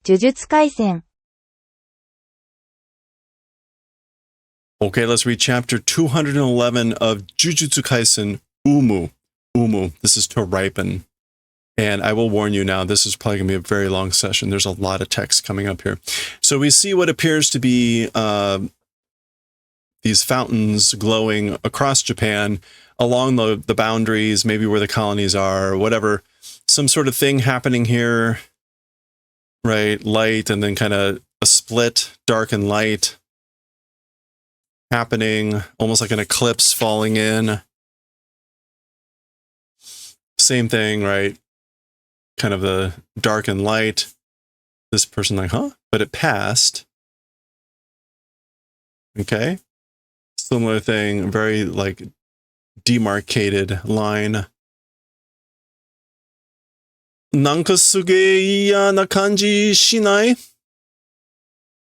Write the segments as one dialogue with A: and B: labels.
A: 呪術廻戦
B: Okay, let's read chapter 211 of Jujutsu Kaisen, Umu. Umu, this is to ripen. And I will warn you now, this is probably going to be a very long session. There's a lot of text coming up here. So we see what appears to be these fountains glowing across Japan, along the boundaries, maybe where the colonies are, or whatever. Some sort of thing happening here, right? Light, and then kind of a split, dark and light happening, almost like an eclipse falling in. Same thing, right? Kind of the dark and light. This person like, huh? But it passed. Okay. Similar thing, very like demarcated line. Nanka suge iya na kanji shinai?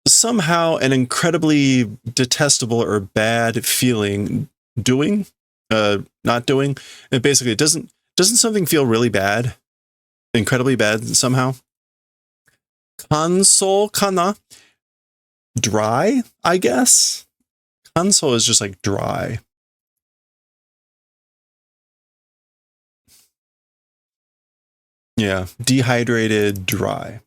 B: Somehow an incredibly detestable or bad feeling not doing. And basically, doesn't something feel really bad? Incredibly bad somehow? Kanso kana? Dry, I guess? Kanso is just like dry. Yeah, dehydrated, dry.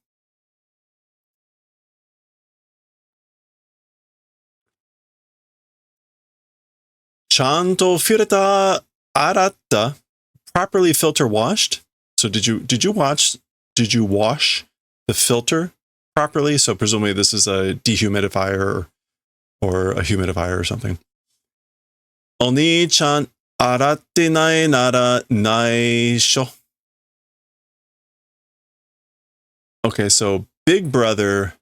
B: Chanto filter aratta, properly filter washed. So did you wash the filter properly? So presumably this is a dehumidifier or a humidifier or something. Oni-chan aratte nai nara naisho. Okay, so big brother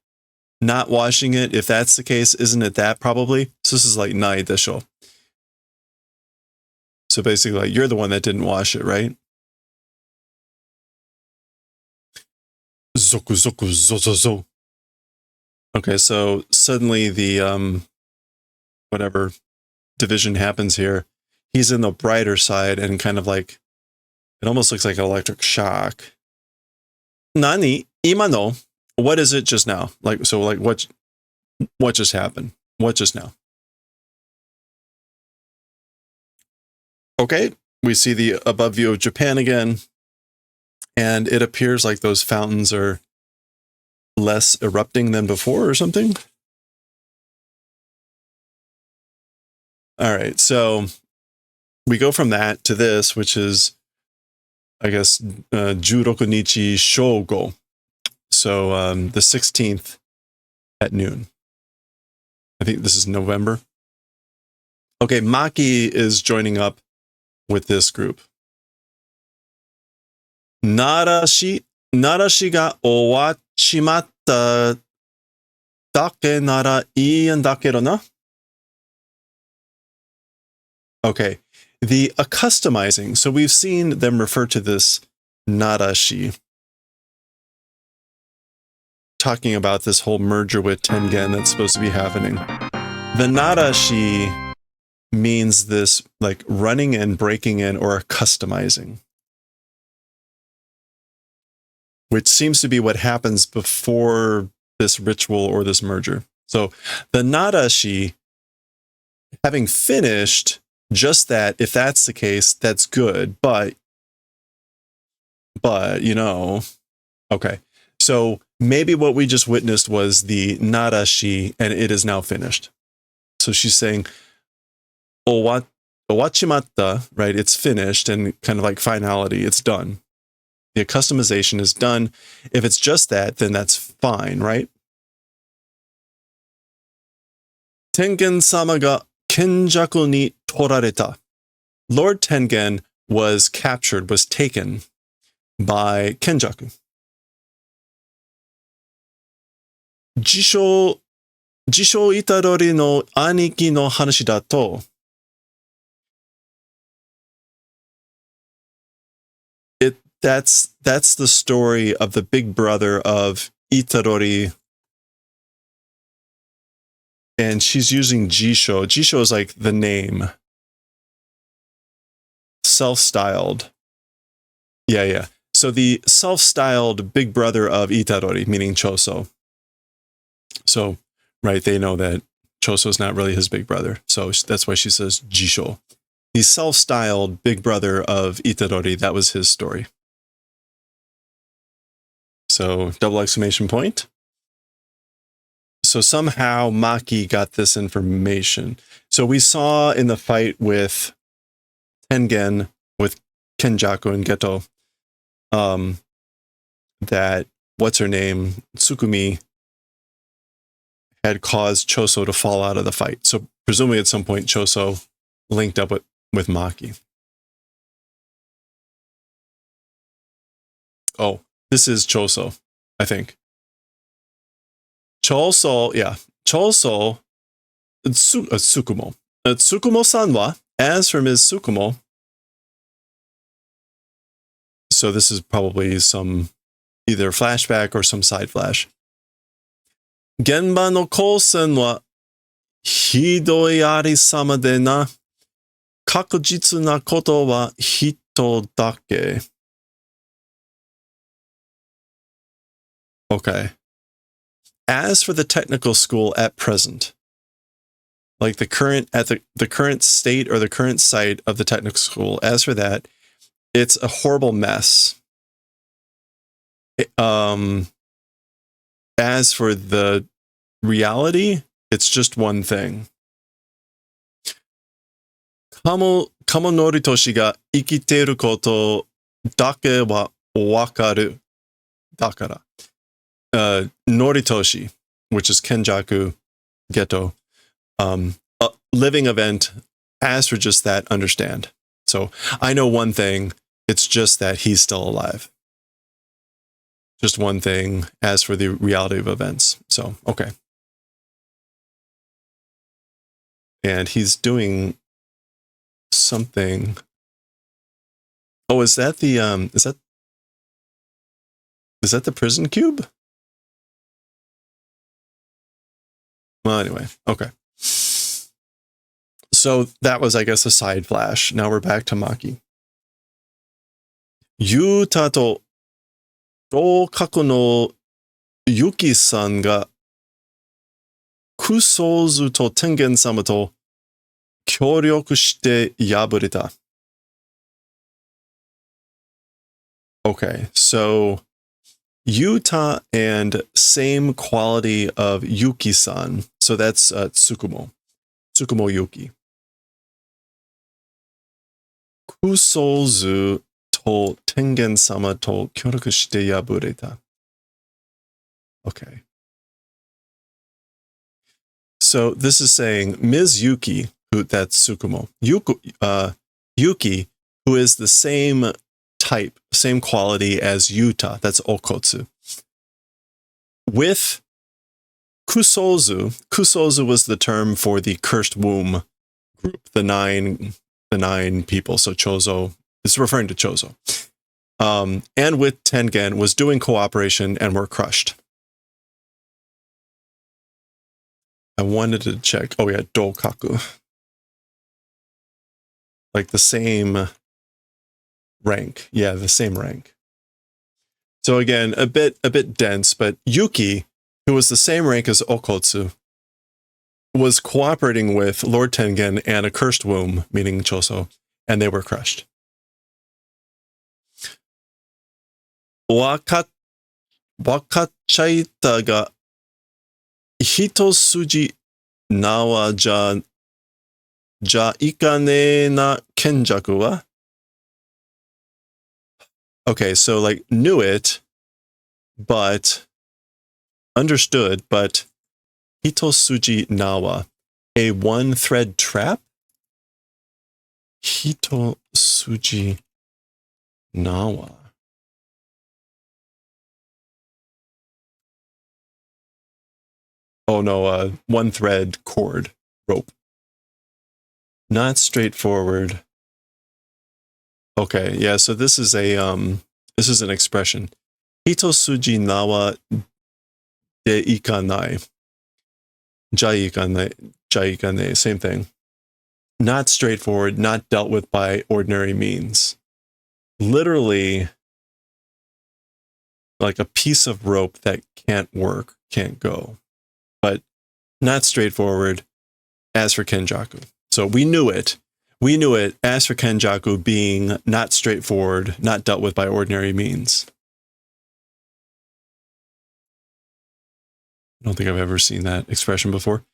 B: not washing it. If that's the case, isn't it that probably? So this is like nai desho. So basically, like, you're the one that didn't wash it, right? Zoku zoku zozozo. Okay, so suddenly the whatever division happens here, he's in the brighter side and kind of like, it almost looks like an electric shock. Nani imano? What is it just now? Like, so like what just happened? What just now? Okay, we see the above view of Japan again, and it appears like those fountains are less erupting than before or something. All right, so we go from that to this, which is, I guess, Juroku Nichi Shogo. So the 16th at noon. I think this is November. Okay, Maki is joining up with this group. Narashi ga owachimatta dake nara ii en dakedo na? Okay, the accustomizing. So we've seen them refer to this narashi, talking about this whole merger with Tengen that's supposed to be happening. The narashi means this like running and breaking in or customizing, which seems to be what happens before this ritual or this merger. So the narashi, having finished just that, if that's the case, that's good. But you know, okay. So maybe what we just witnessed was the narashi and it is now finished. So she's saying, owachimatta, right? It's finished and kind of like finality. It's done. The customization is done. If it's just that, then that's fine, right? Tengen-sama ga kenjaku ni torareta. Lord Tengen was captured, was taken by Kenjaku. Jisho Itadori no aniki no hanashi dato. That's the story of the big brother of Itadori. And she's using Jisho. Jisho is like the name. Self-styled. Yeah. So the self-styled big brother of Itadori, meaning Choso. So, right, they know that Choso's not really his big brother. So that's why she says Jisho. The self-styled big brother of Itadori, that was his story. So double exclamation point. So somehow Maki got this information. So we saw in the fight with Tengen, with Kenjaku and Geto, that what's her name, Tsukumi, had caused Choso to fall out of the fight. So presumably at some point Choso linked up with Maki. Oh, this is Choso, I think. Choso, yeah. Choso, Tsukumo. Tsukumo-san wa, as for Ms. Tsukumo, so this is probably some either flashback or some side flash. Genba no kousen wa hidoi arisama de na, kakujitsu na koto wa hito dake. Okay. As for the technical school at present, like the current state or the current site of the technical school, as for that, it's a horrible mess. As for the reality, it's just one thing. Kamo Noritoshi ga ikiteru koto dake wa wakaru. Dakara. Noritoshi, which is Kenjaku, Geto, a living event. As for just that, understand. So I know one thing. It's just that he's still alive. Just one thing as for the reality of events. So, okay. And he's doing something. Oh, is that the is that the prison cube? Well, anyway, okay. So that was, I guess, a side flash. Now we're back to Maki. Yuta to Rokaku no Yuki-san ga Kusouzu to Tengen-sama to kyōryoku shite yabureta. Okay, so Yuta and same quality of Yuki-san. So that's Tsukumo. Tsukumo Yuki. Kusouzu to Tengen-sama to kyōryoku shite yabureta. Okay. So this is saying Ms. Yuki, who that's Tsukumo. Yuki, who is the same type, same quality as Yuta, that's Okotsu. With Kusouzu was the term for the cursed womb group, the nine people. So Chozo is referring to Chozo. And with Tengen was doing cooperation and were crushed. I wanted to check. Oh yeah, Dokaku. Like the same rank. Yeah, the same rank. So again, a bit dense, but Yuki, who was the same rank as Okotsu, was cooperating with Lord Tengen and a cursed womb, meaning Choso, and they were crushed. Wakachaita ga hitosuji nawa ja ikane na kenjaku wa? Okay, so like knew it, but understood, but hitosuji nawa, a one thread trap? Hitosuji nawa. Oh no, one thread cord, rope. Not straightforward. Okay, yeah, so this is an expression. Hitosuji nawa de ikanai. Jaikane, same thing. Not straightforward, not dealt with by ordinary means. Literally, like a piece of rope that can't work, can't go. But not straightforward as for Kenjaku. So we knew it. We knew it as for Kenjaku being not straightforward, not dealt with by ordinary means. I don't think I've ever seen that expression before.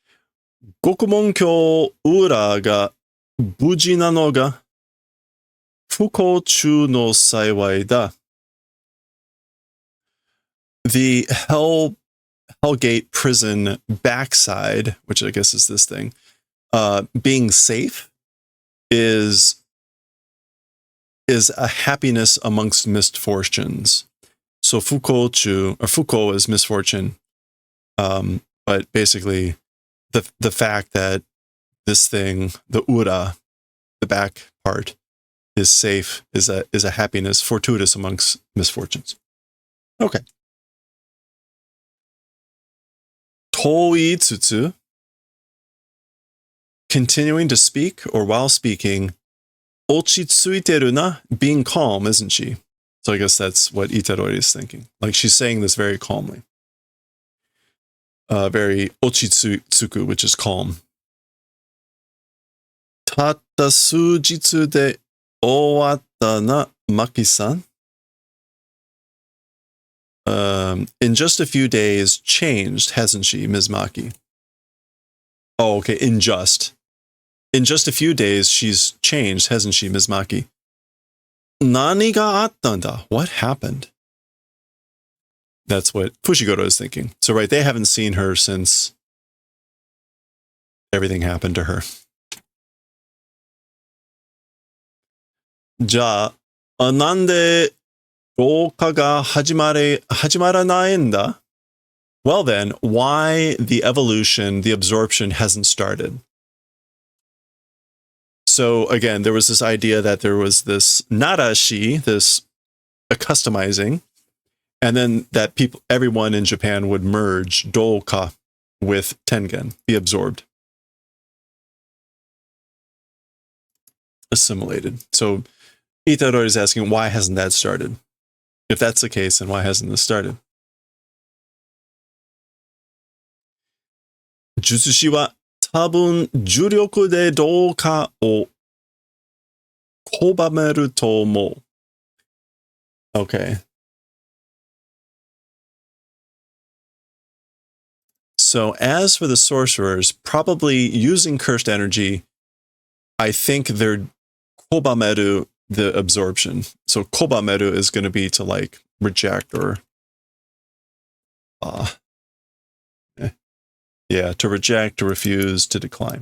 B: Gokumonkyo ura ga buji nano ga fukou no saiwai da. The Hellgate prison backside, which I guess is this thing, being safe is a happiness amongst misfortunes. So fukou is misfortune. But basically the fact that this thing, the ura, the back part, is safe is a happiness fortuitous amongst misfortunes. Okay. Toi tsutsu, continuing to speak or while speaking, ochitsuiteru na, being calm, isn't she? So I guess that's what Itadori is thinking. Like she's saying this very calmly. Very ochitsuku, which is calm. Tatta sujitsu de owatta na, Maki-san. In just a few days, changed, hasn't she, Ms. Maki? Oh, okay, in just a few days, she's changed, hasn't she, Ms. Maki? Nani ga attanda? What happened? That's what Fushiguro is thinking. So, right, they haven't seen her since everything happened to her. Ja, nande rouka ga hajimaranai en da? Well then, why the evolution, the absorption hasn't started? So again, there was this idea that there was this narashi, this accustomizing, and then that everyone in Japan would merge douka with tengen, be absorbed, assimilated. So Itadori is asking, why hasn't that started? If that's the case, then why hasn't this started? Jutsushi wa tabun juryoku de douka o kobameru to omou. Okay. So as for the sorcerers, probably using cursed energy, I think they're kobameru, the absorption. So kobameru is going to be to like reject or to reject, to refuse, to decline.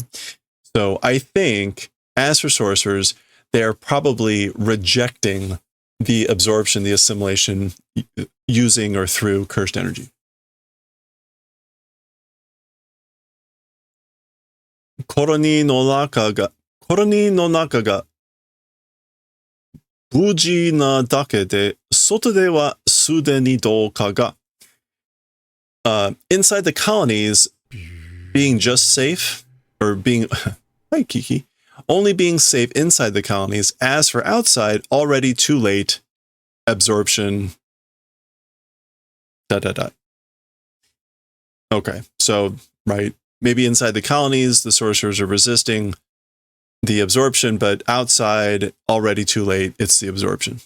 B: So I think as for sorcerers, they're probably rejecting the absorption, the assimilation, using or through cursed energy. Koroni no naka ga buji na dake de soto de wa sudeni douka ga. Inside the colonies, being just safe, or being, hi Kiki, only being safe inside the colonies. As for outside, already too late, absorption, ... Okay, so, right, maybe inside the colonies, the sorcerers are resisting the absorption, but outside, already too late, it's the absorption.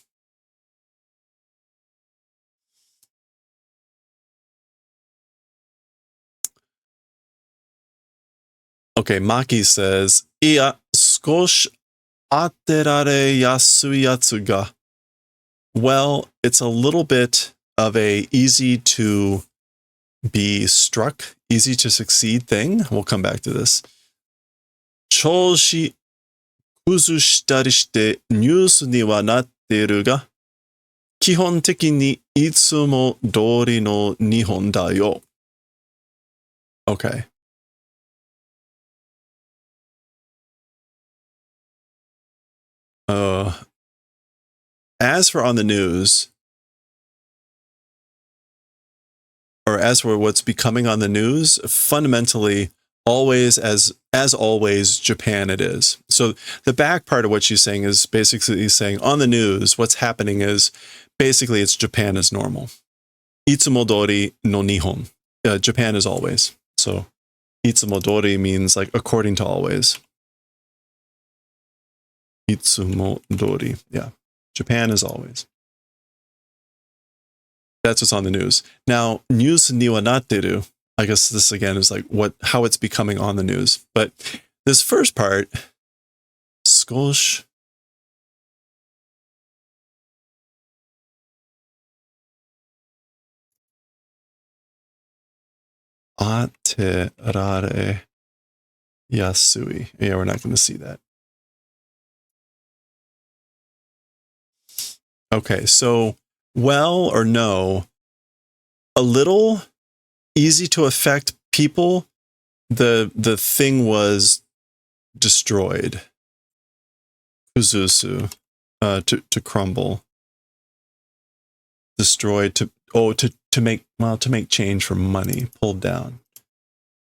B: Okay, Maki says, Iya, skosh aterare yasui yatsu ga. Well, it's a little bit of a easy to be struck, easy to succeed thing. We'll come back to this. Choushi kuzushitari shite news ni wa natteru ga, kihon teki ni itsumo dori no nihon da yo. Okay. As for on the news, or as for what's becoming on the news, fundamentally, always as always, Japan it is. So the back part of what she's saying is basically saying on the news, what's happening is basically it's Japan as normal. Itsumodori no Nihon. Japan is always. So Itsumodori means like according to always. Itsumodori. Yeah. Japan is always. That's what's on the news. Now, news ni wa natteru. I guess this again is like how it's becoming on the news. But this first part, skosh aterare yasui. Yeah, we're not going to see that. Okay, so well or no, a little easy to affect people. The thing was destroyed. Kuzusu, to crumble. Destroyed to make change for money, pulled down.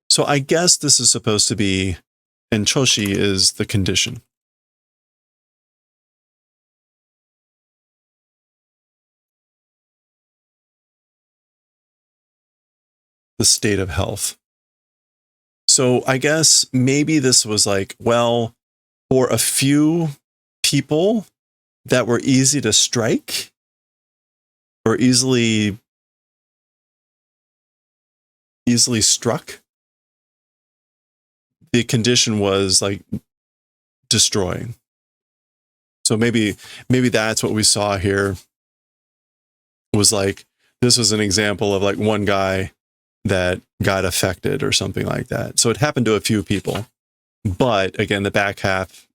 B: So I guess this is supposed to be, and choshi is the condition. The state of health. So I guess maybe this was like, well, for a few people that were easy to strike or easily struck, the condition was like destroying. So maybe that's what we saw here, was like, this was an example of like one guy that got affected or something like that. So it happened to a few people. But again, the back half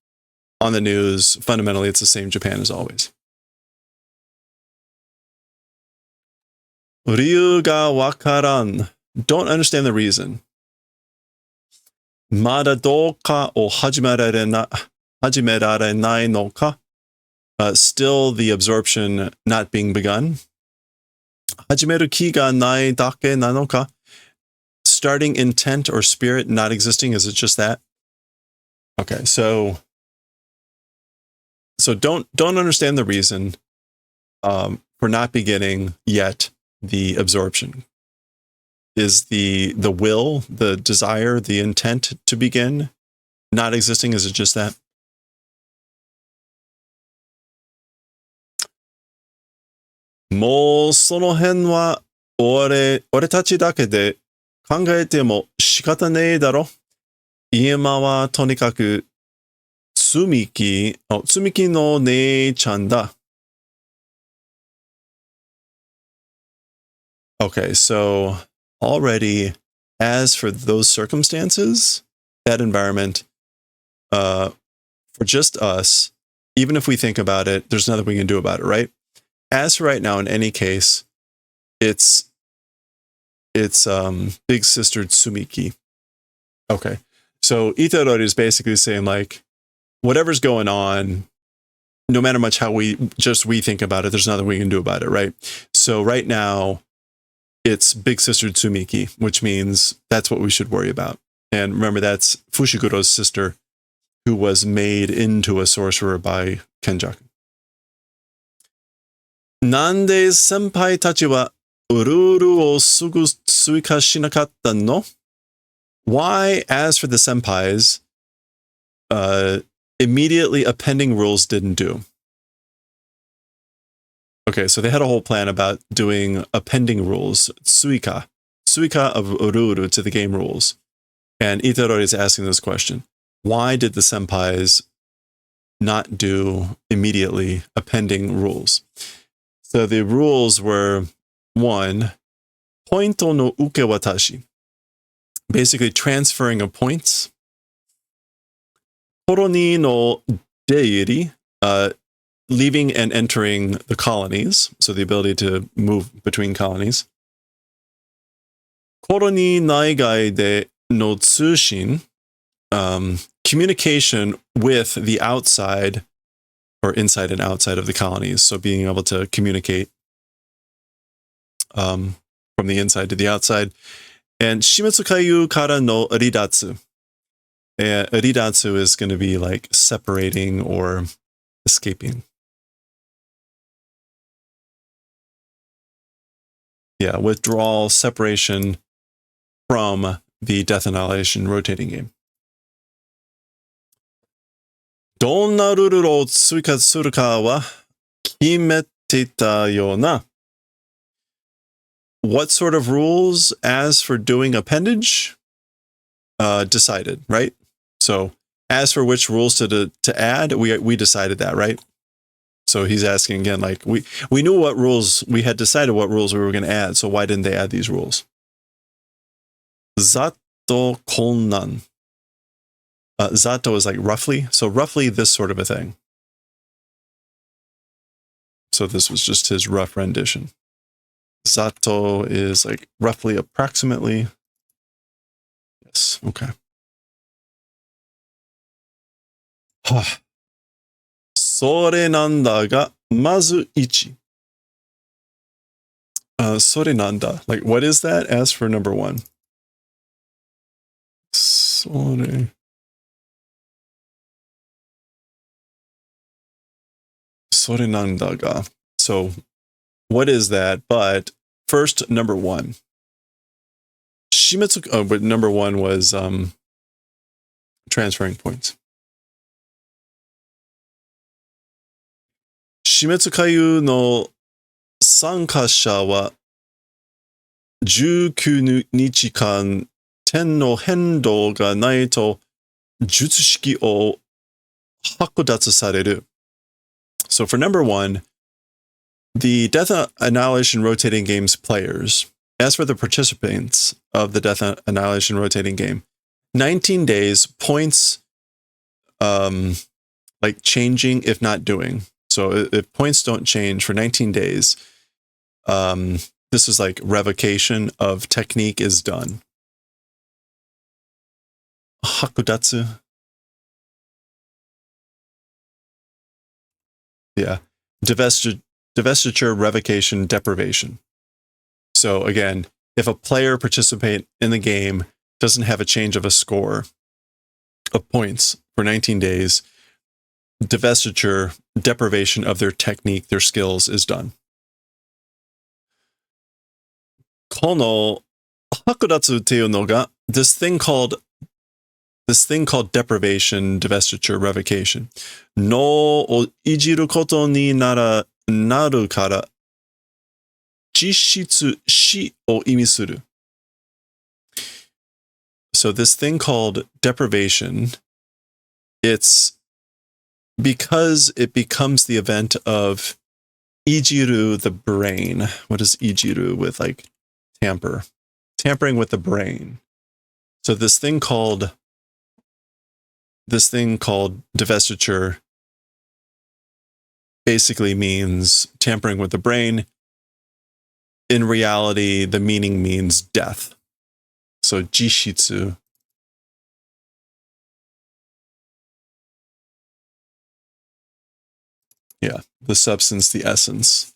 B: on the news, fundamentally, it's the same Japan as always. Ryu ga wakaran. Don't understand the reason. Mada douka o hajimerare no ka. Still the absorption not being begun. Hajimeru ki ga nai dake nano ka. Starting intent or spirit not existing. Is it just that? Okay, so don't understand the reason for not beginning yet the absorption. Is the will, the desire, the intent to begin not existing? Is it just that? Mo sono hen wa ore tachi dake de kangaete mo shikata nee daro. Iema wa tonikaku Tsumiki no nee-chan da. Okay, so already, as for those circumstances, that environment, for just us, even if we think about it, there's nothing we can do about it, right? As for right now, in any case, it's big sister Tsumiki. Okay, so Itadori is basically saying like, whatever's going on, no matter much how we think about it, there's nothing we can do about it, right? So right now, it's big sister Tsumiki, which means that's what we should worry about. And remember, that's Fushiguro's sister, who was made into a sorcerer by Kenjaku. Nande senpai tachi wa ururu o sugu suika shinakatta no? Why, as for the senpais, immediately appending rules didn't do? Okay, so they had a whole plan about doing appending rules, suika of ururu to the game rules. And Itadori is asking this question. Why did the senpais not do immediately appending rules? So the rules were, 1, pointo no ukewatashi, basically transferring of points. Koroni no deiri, leaving and entering the colonies, so the ability to move between colonies. Koroni naigai de no tsushin, communication with the outside or inside and outside of the colonies. So being able to communicate from the inside to the outside. And Shimitsukayu kara no ridatsu. Ridatsu is going to be like separating or escaping. Yeah, withdrawal, separation from the Death Annihilation rotating game. どんなルールを追加するかは決めてたよな。What sort of rules as for doing appendage? Decided, right? So as for which rules to add, we decided that, right? So he's asking again, like we knew what rules, we had decided what rules we were going to add, so why didn't they add these rules? Zato konnan. Zato is like roughly, so roughly this sort of a thing. So this was just his rough rendition. Zato is like roughly, approximately. Yes, okay. それなんだが、まず1。それなんだ. Like, what is that? As for number 1. それ。それなんだが. So, what is that? But first, number 1. Shimetsu, but number 1 was transferring points. 死滅回遊の参加者は19日間点の変動がないと術式を剥奪される。So for number 1, the Death Annihilation Rotating Game's players, as for the participants of the Death Annihilation Rotating Game, 19 days, points like changing if not doing. So if points don't change for 19 days, this is like revocation of technique is done. Hakudatsu. Yeah. Divestiture, revocation, deprivation. So again, if a player participate in the game doesn't have a change of a score of points for 19 days, divestiture, deprivation of their technique, their skills is done. この剥奪っていうのが this thing called deprivation, divestiture, revocation のをいじることになるから実質死を意味する。So this thing called deprivation, it's because it becomes the event of ijiru, the brain. What is ijiru with like tampering with the brain? So this thing called divestiture basically means tampering with the brain. In reality, the meaning means death. So jishitsu. Yeah, the substance, the essence.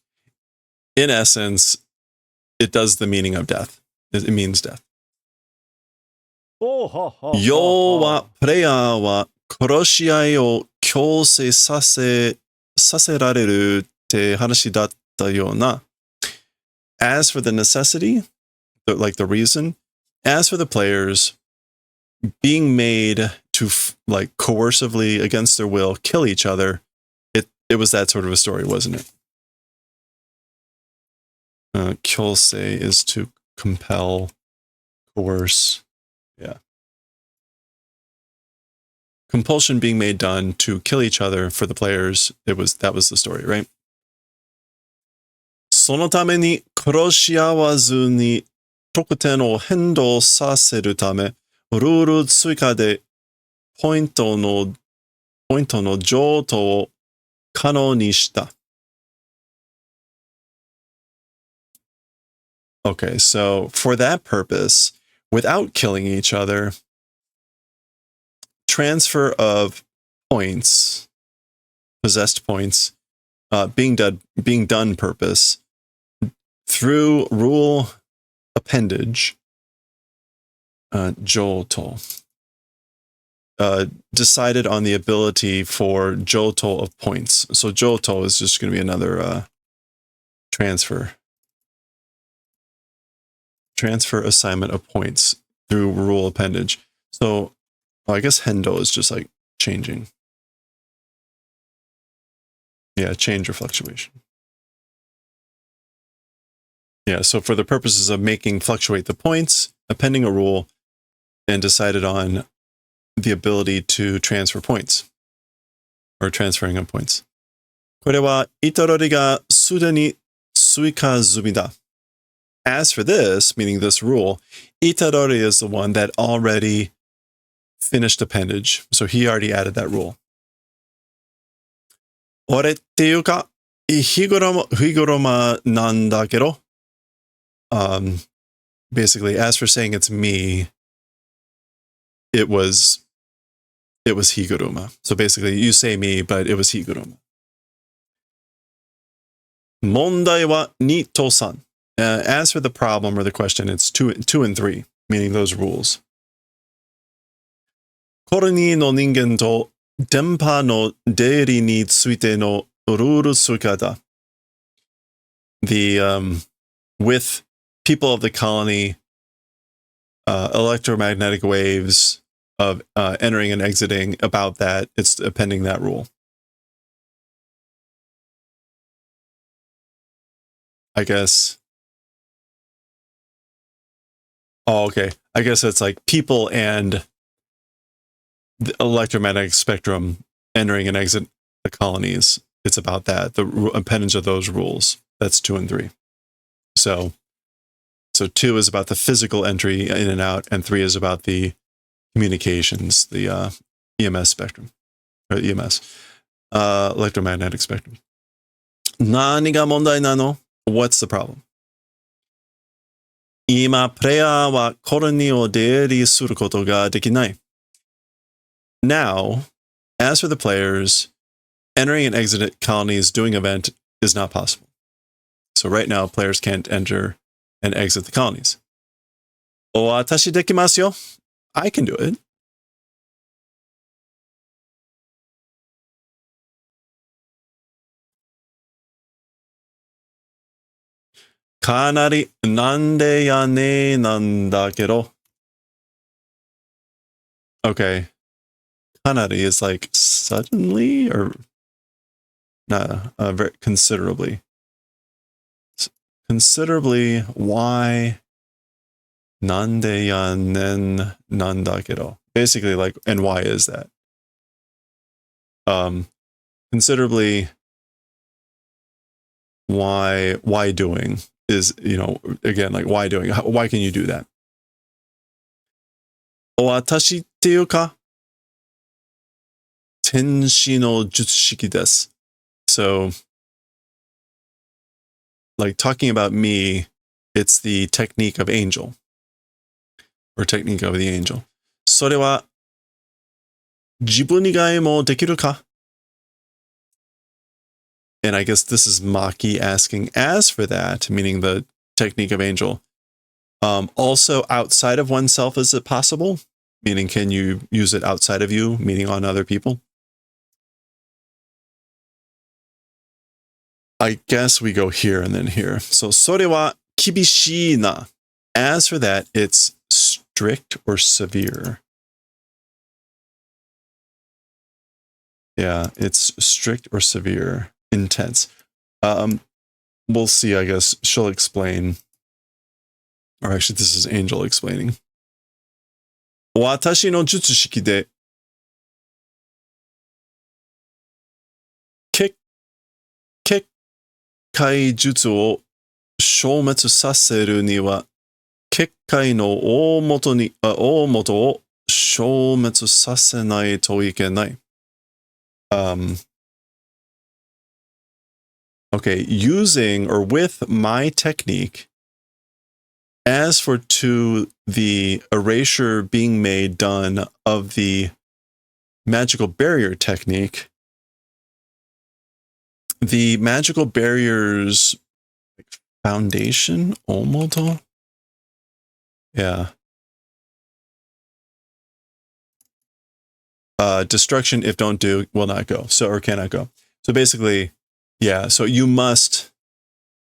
B: In essence, it does the meaning of death. It means death. 要は、プレイヤーは殺し合いを強制させられるって話だったような。As for the necessity, like the reason, as for the players being made to like coercively against their will kill each other, it was that sort of a story, wasn't it? Kyosei is to compel, coerce. Yeah. Compulsion being made done to kill each other for the players. That was the story, right? そのために殺し合わずに得点を変動させるため、ルール追加でポイントの譲渡を可能にした。Okay, so for that purpose, without killing each other, transfer of points, possessed points, being done purpose, through rule appendage, joto, decided on the ability for joto of points. So joto is just going to be another transfer. Transfer assignment of points through rule appendage. So I guess hendo is just like changing. Yeah, change or fluctuation. Yeah, so for the purposes of making fluctuate the points, appending a rule and decided on the ability to transfer points or transferring of points. これはイタロリがすでに追加済みだ. As for this, meaning this rule, Itarori is the one that already finished appendage. So he already added that rule. 俺っていうか、日頃まなんだけど、basically, as for saying it's me, it was Higuruma. So basically, you say me, but it was Higuruma. 問題は2と3. As for the problem or the question, it's 2 and 3, meaning those rules. コロニーの人間と電波の出入りについてのルール追加だ. With people of the colony, electromagnetic waves of entering and exiting, about that, it's appending that rule. I guess. Oh, okay. I guess it's like people and the electromagnetic spectrum entering and exit the colonies. It's about that, the appendage of those rules. That's 2 and 3. So 2 is about the physical entry in and out, and 3 is about the communications, the EMS spectrum, or EMS, electromagnetic spectrum. 何が問題なの? What's the problem? 今、プレイヤーはコロニーを出入りすることができない. Now, as for the players, entering and exit colonies doing event is not possible. So right now, players can't enter and exit the colonies. 私できますよ. I can do it. かなりなんでやねなんだけど. Okay. かなり is like suddenly or very considerably. Considerably, why? なんでやねんなんだけど. Basically, like, and why is that? Considerably, why doing is, again, like, why doing? Why can you do that? 私っていうか天使の術式です. So, like talking about me, it's the technique of angel. Or technique of the angel. それは自分以外もできるか? And I guess this is Maki asking, as for that, meaning the technique of angel, also outside of oneself, is it possible? Meaning, can you use it outside of you, meaning on other people? I guess we go here and then here. So, それは厳しいな. As for that, it's strict or severe. Yeah, it's strict or severe, intense. We'll see, I guess. She'll explain. Or actually, this is Angel explaining. 私の術式で結界術を消滅させるには結界の大元を消滅させないといけない. Okay, using or with my technique, as for the erasure being done of the magical barrier technique, the magical barrier's foundation, omoto? Yeah. Destruction, if don't do, will not go. So, or cannot go. So basically, yeah, so you must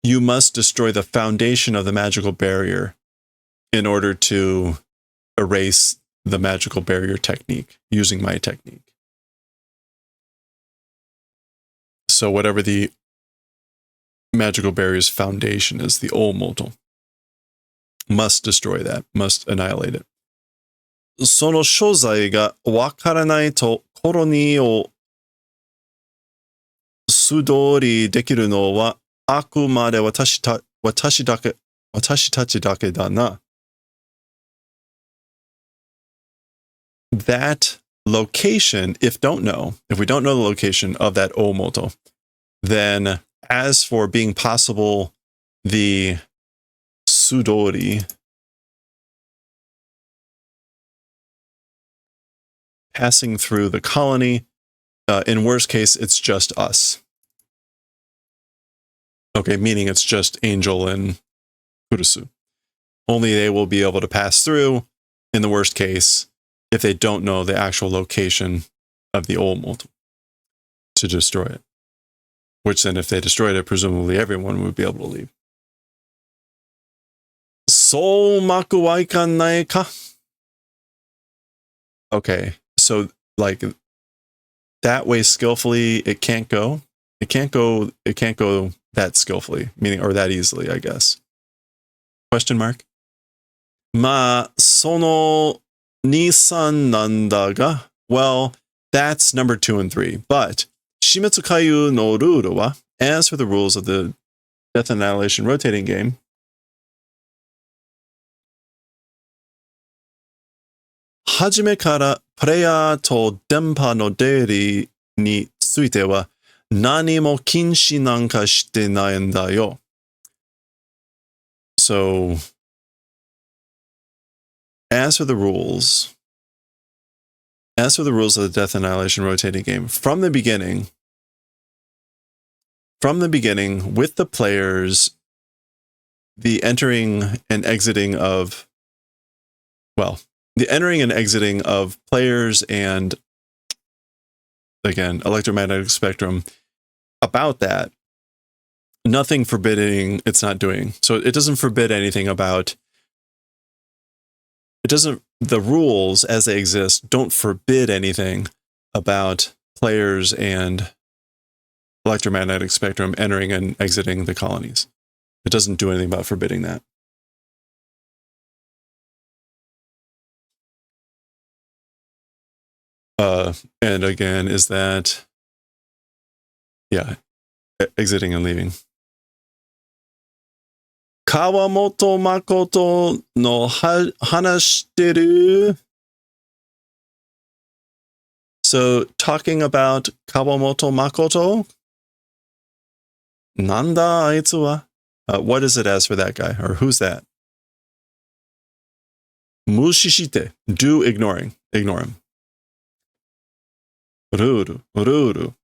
B: destroy the foundation of the magical barrier in order to erase the magical barrier technique using my technique. So whatever the magical barrier's foundation is, the Omoto, must destroy that, must annihilate it. その所在がわからないとコロニーを素通りできるのはあくまで私たちだけだな。That location, if we don't know the location of that Omoto, then as for being possible, the Sudori, passing through the colony, in worst case, it's just us. Okay, meaning it's just Angel and Kurusu. Only they will be able to pass through, in the worst case, if they don't know the actual location of the Omoto to destroy it. Which then, if they destroyed it, presumably everyone would be able to leave. そううまくはいかないか? Okay, so like that way skillfully, it can't go. It can't go that skillfully, meaning, or that easily, I guess. Question mark? まあ、その2、3なんだが, well, that's number 2 and 3. But, 死滅回遊のルールは, as for the rules of the Death Annihilation rotating game, 初めからプレイヤーと電波の出入りについては何も禁止なんかしてないんだよ. So, as for the rules of the Death Annihilation rotating game, from the beginning, with the players, the entering and exiting of players and, again, electromagnetic spectrum, about that, nothing forbidding it's not doing. So it doesn't forbid anything about, the rules as they exist don't forbid anything about players and electromagnetic spectrum entering and exiting the colonies. It doesn't do anything about forbidding that. And again, is that, yeah, exiting and leaving. Kawamoto Makoto no hanashiteru. So, talking about Kawamoto Makoto, nanda aitsu wa? What is it as for that guy, or who's that? Mushishite, do ignoring, ignore him. Ruru,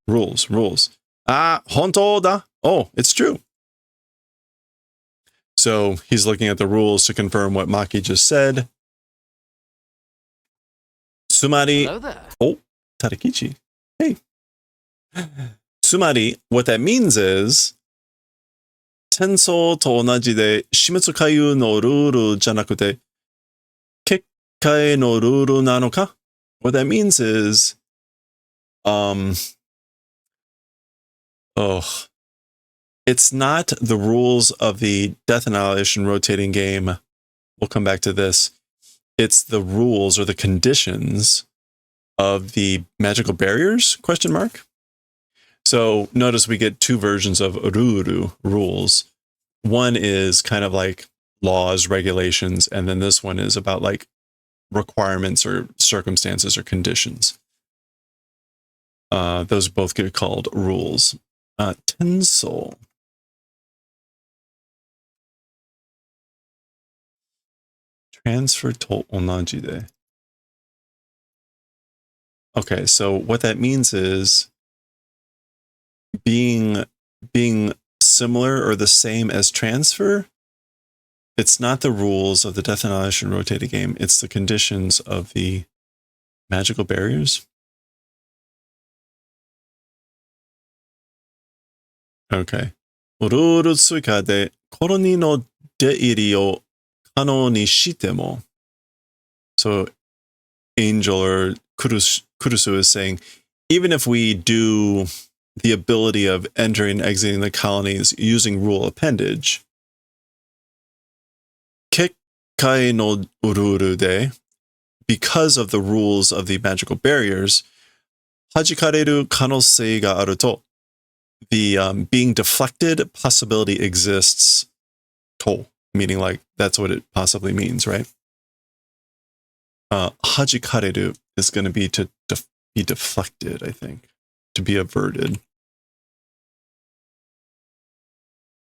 B: rules. Ah, hontou da. Oh, it's true. So he's looking at the rules to confirm what Maki just said. Sumari.
A: Hello there.
B: Oh, Tadakichi. Hey. Sumari, what that means is, Tensou to onaji de shimitsu kaiyu no ruru janakute, kekkai no ruru nano ka? What that means is, it's not the rules of the Death Annihilation rotating game. We'll come back to this. It's the rules or the conditions of the magical barriers, question mark. So notice we get two versions of ruru, rules. One is kind of like laws, regulations, and then this one is about like requirements or circumstances or conditions. Those both get called rules. Tensou. Transfer to onaji de. Okay, so what that means is being similar or the same as transfer. It's not the rules of the Death Annihilation rotating game. It's the conditions of the magical barriers. Okay. ルール追加でコロニーの出入りを kano ni shitemo. So Angel or Kurusu is saying, even if we do the ability of entering and exiting the colonies using rule appendage, Kekkai no Ruru de, because of the rules of the magical barriers, hajikareru kanosei ga aru to, the being deflected possibility exists, to, meaning like that's what it possibly means, right? Hajikareru is going to be to be deflected, I think, to be averted.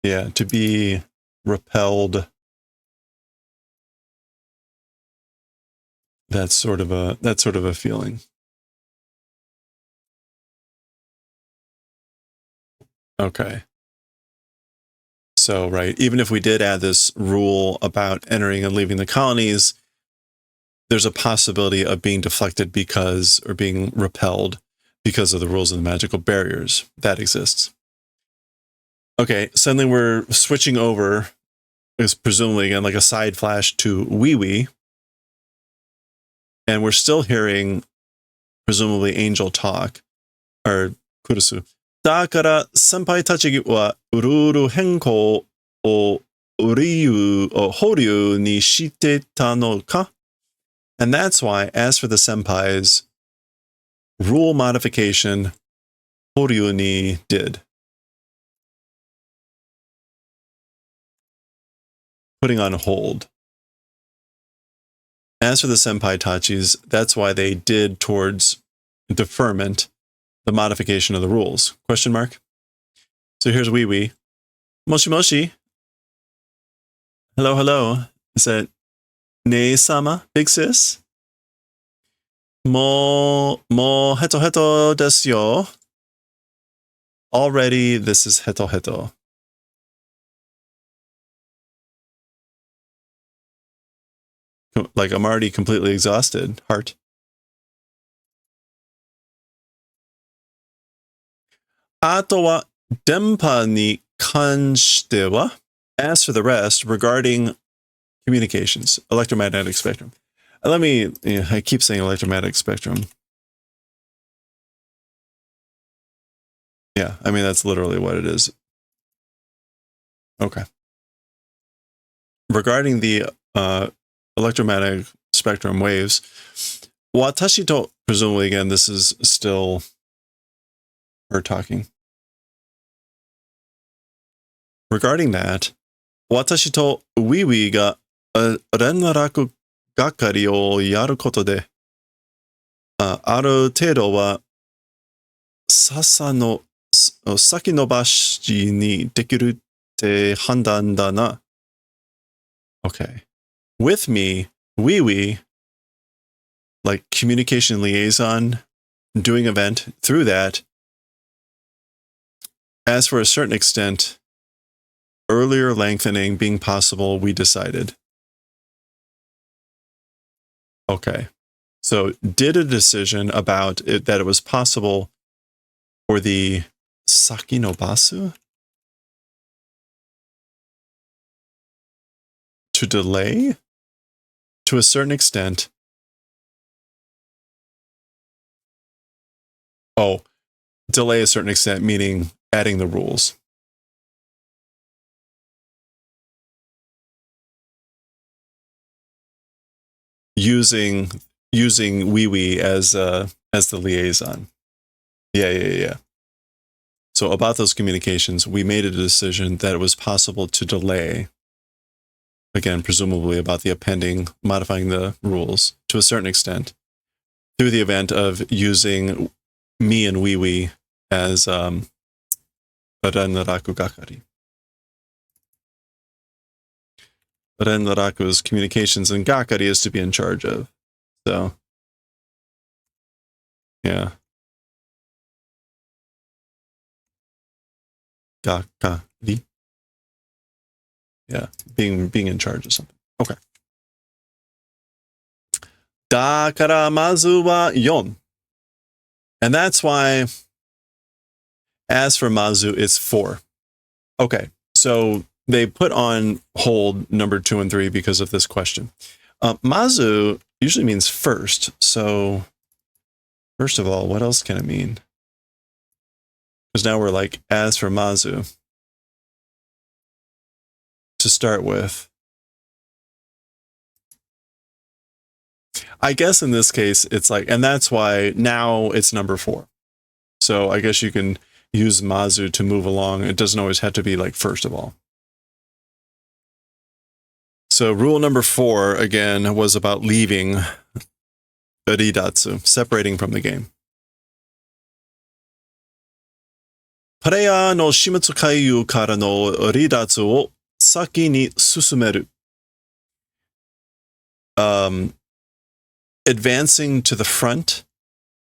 B: Yeah, to be repelled. That's sort of a feeling. Okay. So, right, even if we did add this rule about entering and leaving the colonies, there's a possibility of being deflected because, or being repelled because of the rules of the magical barriers. That exists. Okay, suddenly we're switching over, is presumably again like a side flash to Wee Wee. And we're still hearing, presumably, Angel talk, or Kurusu. だから先輩たちはルール変更を保留にしてたのか? And that's why, as for the senpais, rule modification, 保留に did. Putting on hold. As for the senpai tachis, that's why they did towards deferment the modification of the rules. Question mark? So here's Wee Wee. Moshi Moshi. Hello, hello. Is that Ne-sama, big sis? Mo heto heto desu yo. Already, this is heto heto. Like, I'm already completely exhausted. Heart. Ato wa denpa ni kanshite wa? As for the rest, regarding communications, electromagnetic spectrum. I keep saying electromagnetic spectrum. Yeah, I mean, that's literally what it is. Okay. Regarding the electromagnetic spectrum waves, watashi to, presumably again, this is still her talking. Regarding that, watashi to Wee Wee ga renraku gakari o yaru koto de, aru tedo wa sasa no saki nobashi ni dekiru te handan da na. Okay. With me, Wee Wee, like communication liaison, doing event through that. As for a certain extent, earlier lengthening being possible, we decided. Okay. So did a decision about it that it was possible for the Saki no Basu to delay to a certain extent. Oh, delay a certain extent, meaning adding the rules. Using Wee Wee as the liaison. Yeah. So about those communications, we made a decision that it was possible to delay, again, presumably about the modifying the rules to a certain extent, through the event of using me and Wee Wee as Renraku Gakari. Renraku's communications and Gakari is to be in charge of. So, yeah. Gakari. Yeah, being in charge of something. Okay. Dakara mazu wa 4. And that's why, as for mazu, it's 4. Okay, so they put on hold number 2 and 3 because of this question. Mazu usually means first. So first of all, what else can it mean? Because now we're like, as for Mazu, to start with, I guess in this case, it's like, and that's why now it's number 4. So I guess you can use Mazu to move along. It doesn't always have to be like first of all. So rule number 4, again, was about leaving Ridatsu, separating from the game. プレイヤーの始末回遊からの離脱を先に進める。Advancing to the front,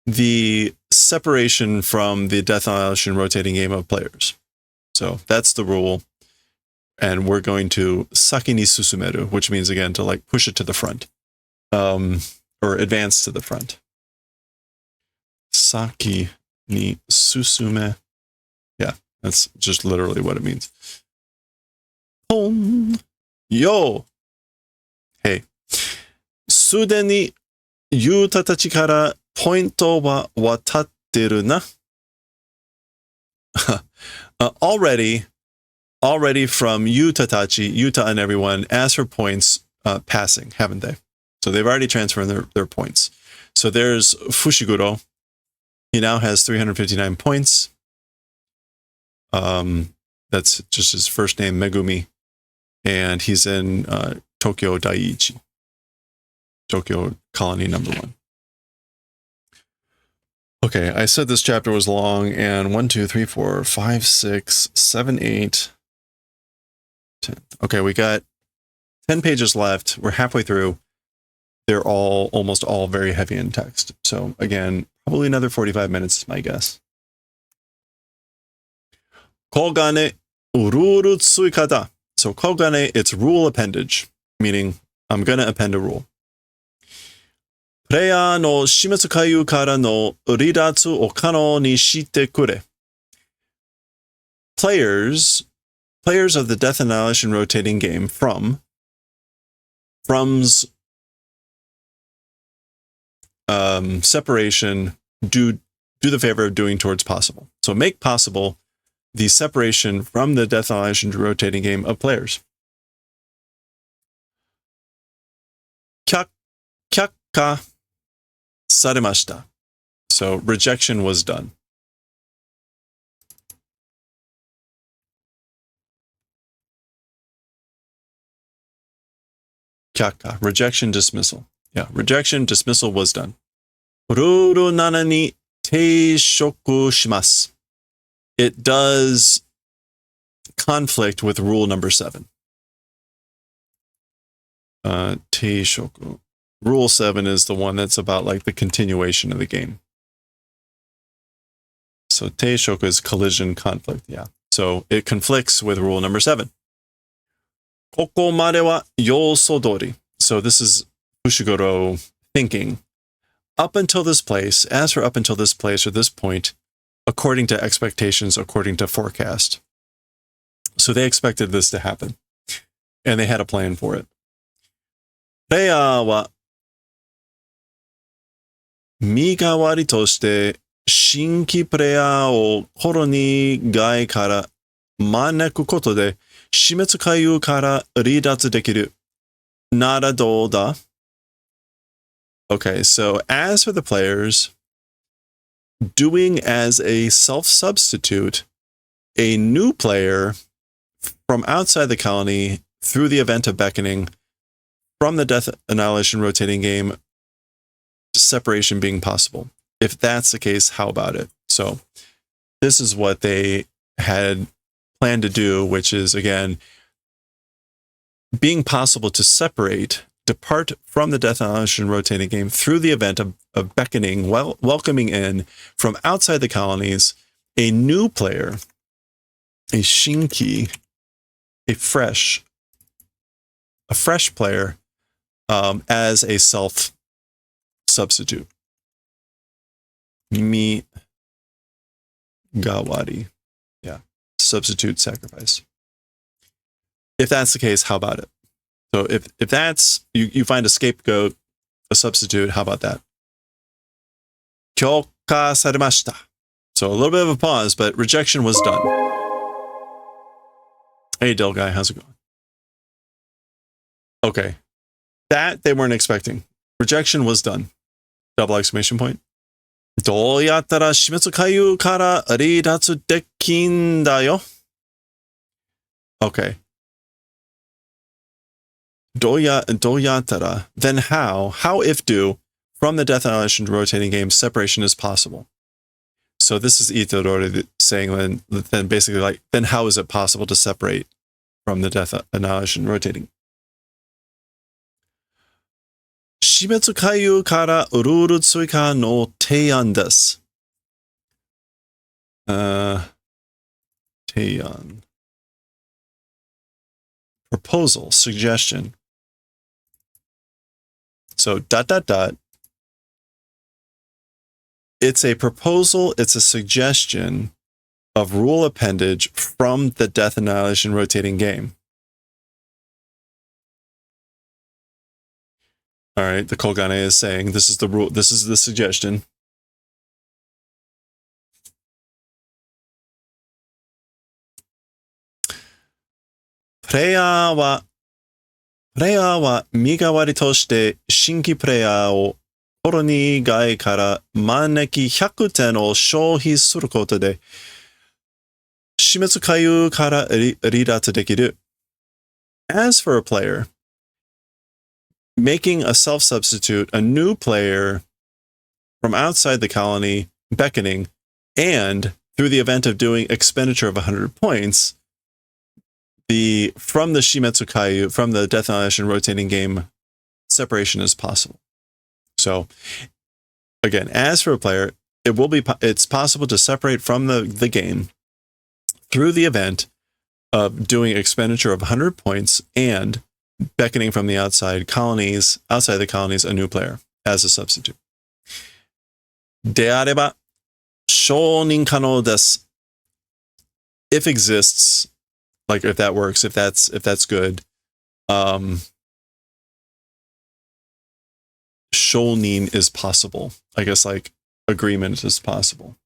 B: the separation from the Death Annihilation rotating game of players. So that's the rule. And we're going to saki ni susumeru, which means, again, to like push it to the front. Or advance to the front. Saki ni susume. Yeah, that's just literally what it means. Yo! Hey. すでにユータたちからポイントは渡ってるな。already from Yuta Tachi, Yuta and everyone asked for points passing, haven't they? So they've already transferred their points. So there's Fushiguro. He now has 359 points. That's just his first name, Megumi. And he's in Tokyo Daiichi. Tokyo Colony number 1. Okay, I said this chapter was long, and 1, 2, 3, 4, 5, 6, 7, 8, 10. Okay, we got 10 pages left. We're halfway through. They're almost all very heavy in text. So again, probably another 45 minutes is my guess. Kogane rule tsuikada. So kogane, it's rule appendage, meaning I'm going to append a rule. プレイヤーの始末回遊からの離脱を可能にしてくれ。Players of the Death Annihilation rotating game from's separation, do the favor of doing towards possible. So make possible the separation from the Death Annihilation rotating game of players. Kyakka saremashita. So rejection was done. Kyakka, rejection, dismissal. Yeah, rejection, dismissal was done. Ruru 7 ni teishoku shimasu. It does conflict with rule number 7. Teishoku. Rule 7 is the one that's about like the continuation of the game. So teishoku is collision, conflict, yeah. So it conflicts with rule number 7. Koko made wa yoso dori. So this is Fushiguro thinking. Up until this place, as for up until this place or this point, according to expectations, according to forecast. So they expected this to happen. And they had a plan for it. Pleiya wa 身代わりとして新規プレイヤーをコロニー外から招くことで死滅回遊から離脱できる。ならどうだ? Okay, so as for the players, doing as a self-substitute, a new player from outside the colony through the event of beckoning from the Death Annihilation rotating game, separation being possible. If that's the case, how about it? So this is what they had planned to do, which is, again, being possible to separate, depart from the Death Annihilation rotating game through the event of beckoning, welcoming in from outside the colonies a new player, a shinki, a fresh player, as a self-substitute. Mi gawari. Yeah. Substitute sacrifice. If that's the case, how about it? So if that's, you find a scapegoat, a substitute, how about that? 許可されました. So a little bit of a pause, but rejection was done. Hey, Dill guy, how's it going? Okay. That they weren't expecting. Rejection was done. Double exclamation point. どうやったら死滅回遊から離脱できんだよ? Okay. どうやったら, then how if do, from the Death Annihilation rotating game, separation is possible. So this is Itadori saying then basically like, then how is it possible to separate from the Death Annihilation rotating? 死滅回遊からルール追加の提案です。提案。Proposal, suggestion. So ... It's a proposal, it's a suggestion of rule appendage from the Death Annihilation rotating game. All right, the Kogane is saying this is the rule, this is the suggestion. Player wa 身代わりとして新規プレイヤーをコロニー外から招き100点を消費することで死滅回遊から離脱できる。As for a player, making a self-substitute, a new player from outside the colony, beckoning, and through the event of doing expenditure of 100 points, from the Shimetsu Kaiyu, from the Death Annihilation rotating game, separation is possible. So, again, as for a player, it's possible to separate from the game through the event of doing expenditure of 100 points and beckoning from the outside the colonies, a new player as a substitute. であれば、承認可能です. If exists, like if that works, if that's good, shonin is possible. I guess like agreement is possible.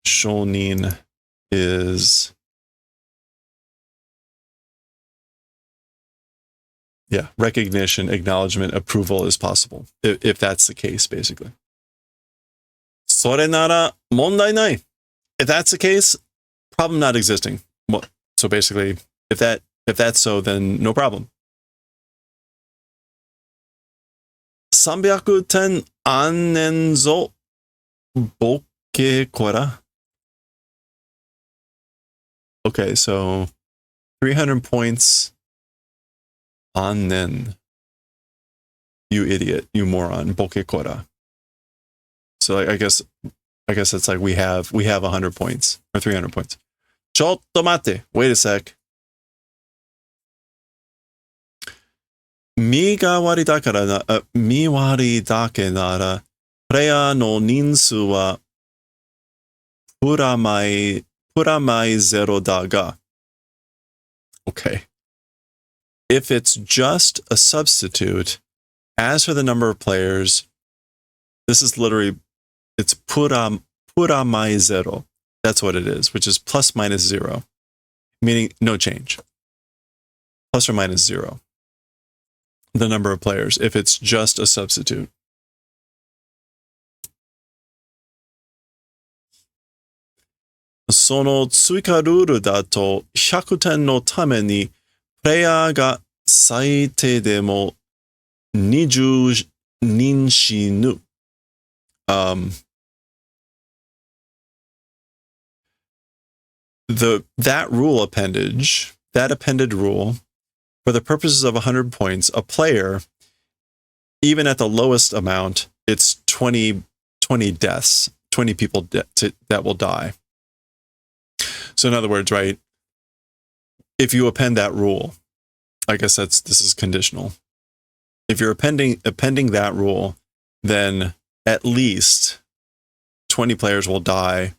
B: Shonin is, yeah, recognition, acknowledgement, approval is possible. If that's the case, basically. それなら問題ない. If that's the case, problem not existing. Well, so basically, if that's so, then no problem. 300点あんねんぞ、ボケこら. Okay, so 300 points on nen. You idiot, you moron, boke kora. So I guess it's like we have 100 points or 300 points. Chotto mate, wait a sec. 身代わりだけなら、プレイヤーの人数はプラマイゼロだが。Okay. If it's just a substitute, as for the number of players, this is literally, it's pura mai zero. That's what it is, which is plus minus 0, meaning no change. Plus or minus 0. The number of players, if it's just a substitute. その追加ルールだと100点のためにプレイヤーが最低でも20人死ぬ。That rule appendage, that appended rule, for the purposes of 100 points, a player, even at the lowest amount, it's 20 deaths, 20 people that will die. So in other words, right, if you append that rule, I guess this is conditional. If you're appending that rule, then at least 20 players will die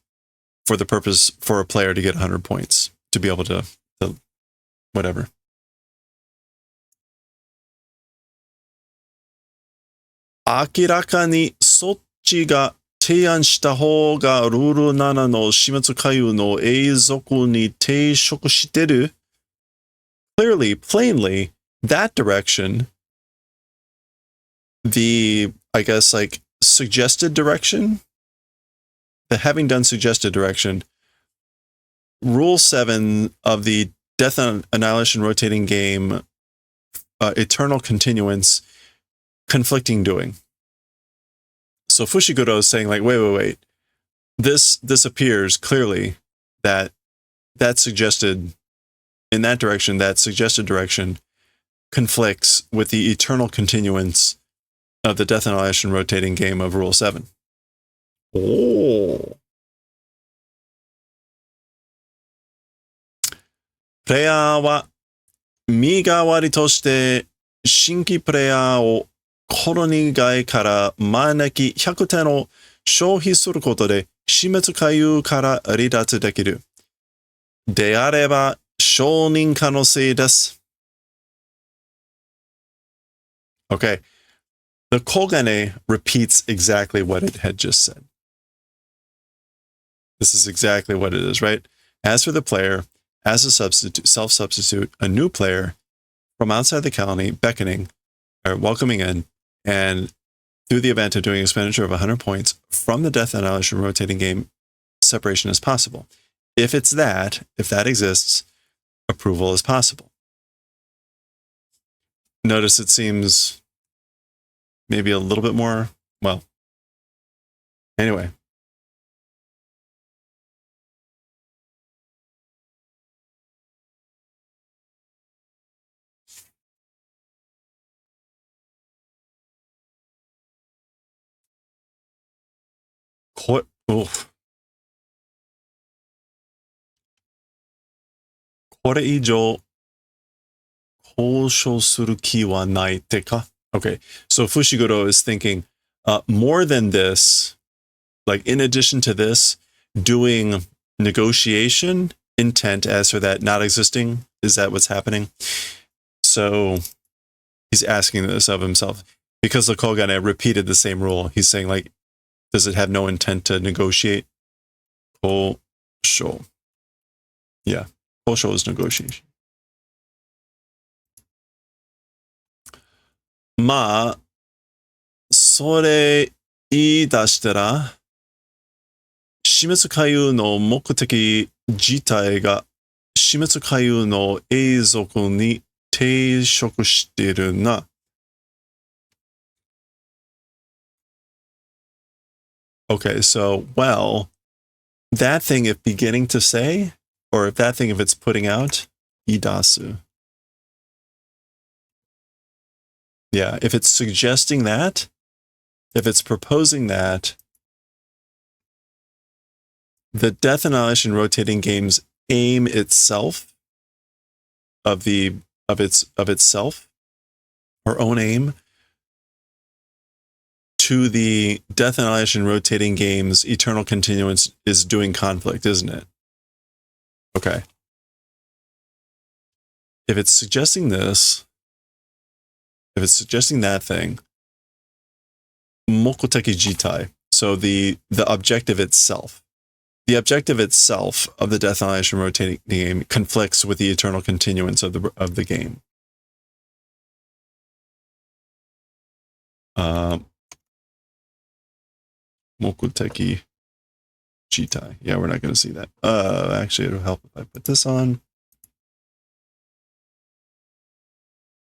B: for the purpose for a player to get 100 points to be able to whatever. 明らかにそっちが提案した方がルール7の始末回遊の永続に抵触してる. Clearly, plainly, that direction, the, I guess, like, suggested direction, the having done suggested direction, Rule 7 of the Death and Annihilation rotating game, Eternal Continuance, conflicting doing. So Fushiguro is saying, like, wait. This appears clearly that suggested, in that direction, that suggested direction conflicts with the eternal continuance of the Death and Annihilation rotating game of Rule 7. Oh. プレイヤーは身代わりとして新規プレイヤーをコロニー外から招き100点を消費することで死滅回遊から離脱できる。であれば承認可能性です。Okay. The Kogane repeats exactly what it had just said. This is exactly what it is, right? As for the player, as a substitute, self-substitute, a new player from outside the colony beckoning or welcoming in, and through the event of doing expenditure of 100 points from the Death and Annihilation rotating game, separation is possible. If that exists, approval is possible. Notice it seems maybe a little bit more, well, anyway. Oof. これ以上交渉する気はないってか? Okay, so Fushiguro is thinking, more than this, like in addition to this, doing negotiation intent as for that not existing, is that what's happening? So he's asking this of himself. Because the Kogane repeated the same rule, he's saying, like, does it have no intent to negotiate? Kosho. Yeah, kosho is negotiation. まあ、それ言い出したら、死滅回遊の目的自体が死滅回遊の永続に抵触しているな。Okay, so, well, that thing if beginning to say, or if that thing if it's putting out, idasu. Yeah, if it's suggesting that, if it's proposing that, the Death and Annihilation rotating game's aim itself of itself, her own aim, to the Death and Annihilation rotating game's eternal continuance is doing conflict, isn't it? Okay. If it's suggesting this, if it's suggesting that thing, mokoteki jitai, so the objective itself. The objective itself of the Death and Annihilation rotating game conflicts with the eternal continuance of the game. Mokoteki jitai. Yeah, we're not going to see that. Actually, it'll help if I put this on.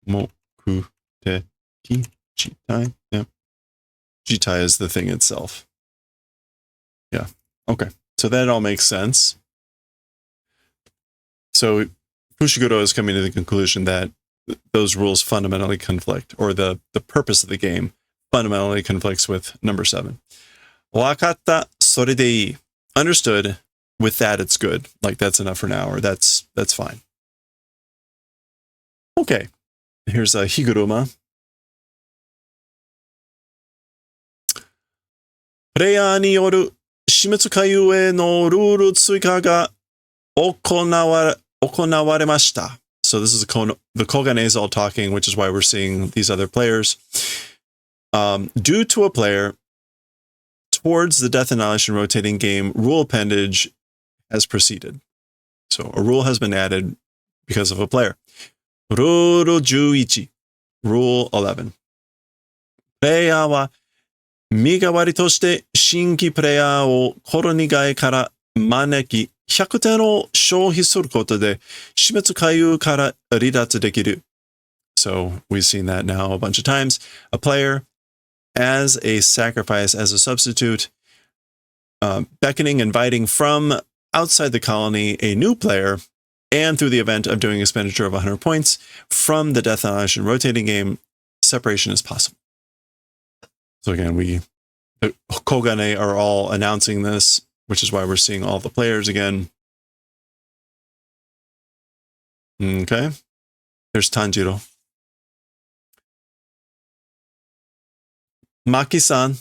B: Mokuteki jitai. Yeah. Jitai is the thing itself. Yeah. Okay. So that all makes sense. So Fushiguro is coming to the conclusion that those rules fundamentally conflict, or the purpose of the game fundamentally conflicts with number 7. Wakatta, sore de ii. Understood. With that, it's good. Like, that's enough for now, or that's fine. Okay. Here's a Higuruma. プレイヤーによる死死滅回遊へのルール追加が行われました. So this is the Koganes all talking, which is why we're seeing these other players. Due to a player, towards the Death Annihilation rotating game, rule appendage has proceeded. So a rule has been added because of a player. Rule 11. Rule 11. プレイヤーは身代わりとして新規プレイヤーをコロニ外から招き、100点を消費することで死滅回遊から離脱できる. So we've seen that now a bunch of times. A player, as a sacrifice, as a substitute, beckoning, inviting from outside the colony a new player, and through the event of doing expenditure of 100 points from the Death Annihilation rotating game, separation is possible. So again, the Kogane are all announcing this, which is why we're seeing all the players again. Okay. There's Tanjiro. Maki-san,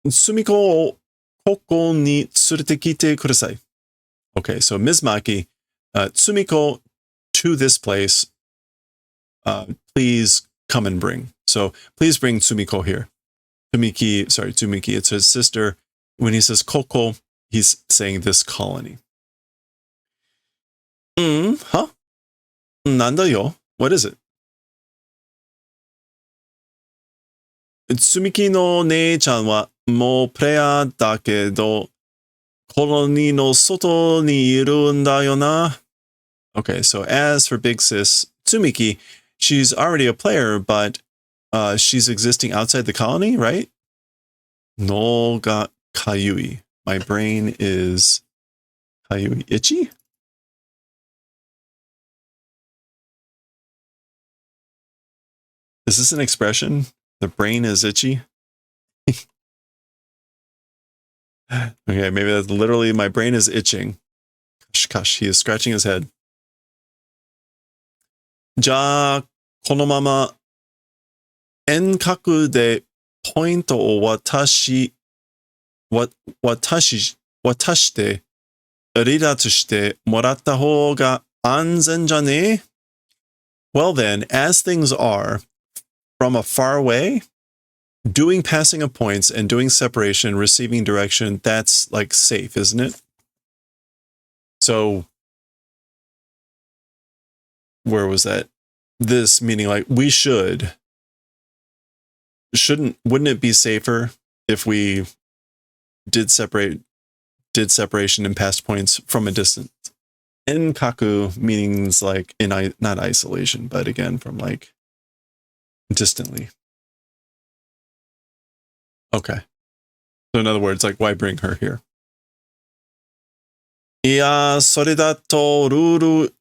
B: Sumiko o koko ni tsurete kite kudasai. Okay, so Ms. Maki, Tsumiko to this place, please come and bring. So please bring Tsumiko here. Tsumiki, it's his sister. When he says koko, he's saying this colony. Huh? Nanda yo? What is it? Tsumiki no nee-chan wa mou player da kedo, koloni no soto ni iru n da yo na. Okay, so as for big sis Tsumiki, she's already a player, but she's existing outside the colony, right? No ga kayui. My brain is kayui. Itchy? Is this an expression? The brain is itchy? Okay, maybe that's literally my brain is itching. Gosh, he is scratching his head. じゃあ、このまま遠隔でポイントを渡して離脱してもらった方が安全じゃね? Well then, as things are, from a far away, doing passing of points and doing separation, receiving direction, that's like safe, isn't it? So, where was that? This meaning like we wouldn't it be safer if we did separation and passed points from a distance? Enkaku means like not isolation, but again, from like distantly. Okay. So in other words, like why bring her here? いや、それだとルール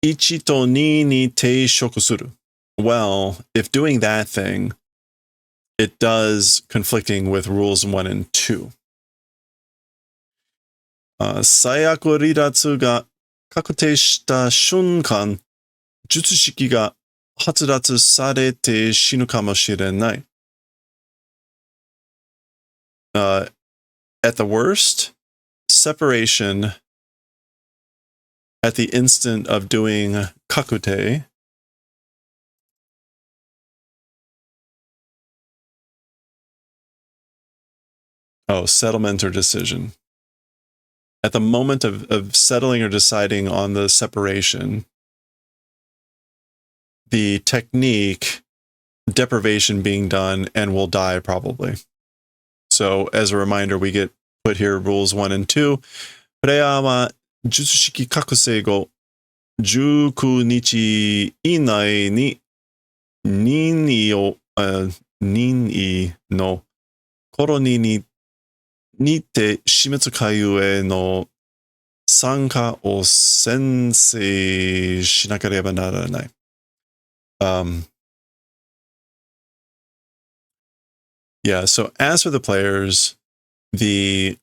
B: 1と2に抵触する. Well, if doing that thing, it does conflicting with rules 1 and 2. 最悪離脱が確定した瞬間、術式が発脱されて死ぬかもしれない. At the worst, separation at the instant of doing kakute settlement or decision. At the moment of settling or deciding on the separation, the technique, deprivation being done, and will die probably. So as a reminder, we get put here rules 1 and 2. プレイヤーは術式覚醒後19日以内に任意のコロニーにて死滅回遊への参加を宣誓しなければならない. Yeah, so as for the players, the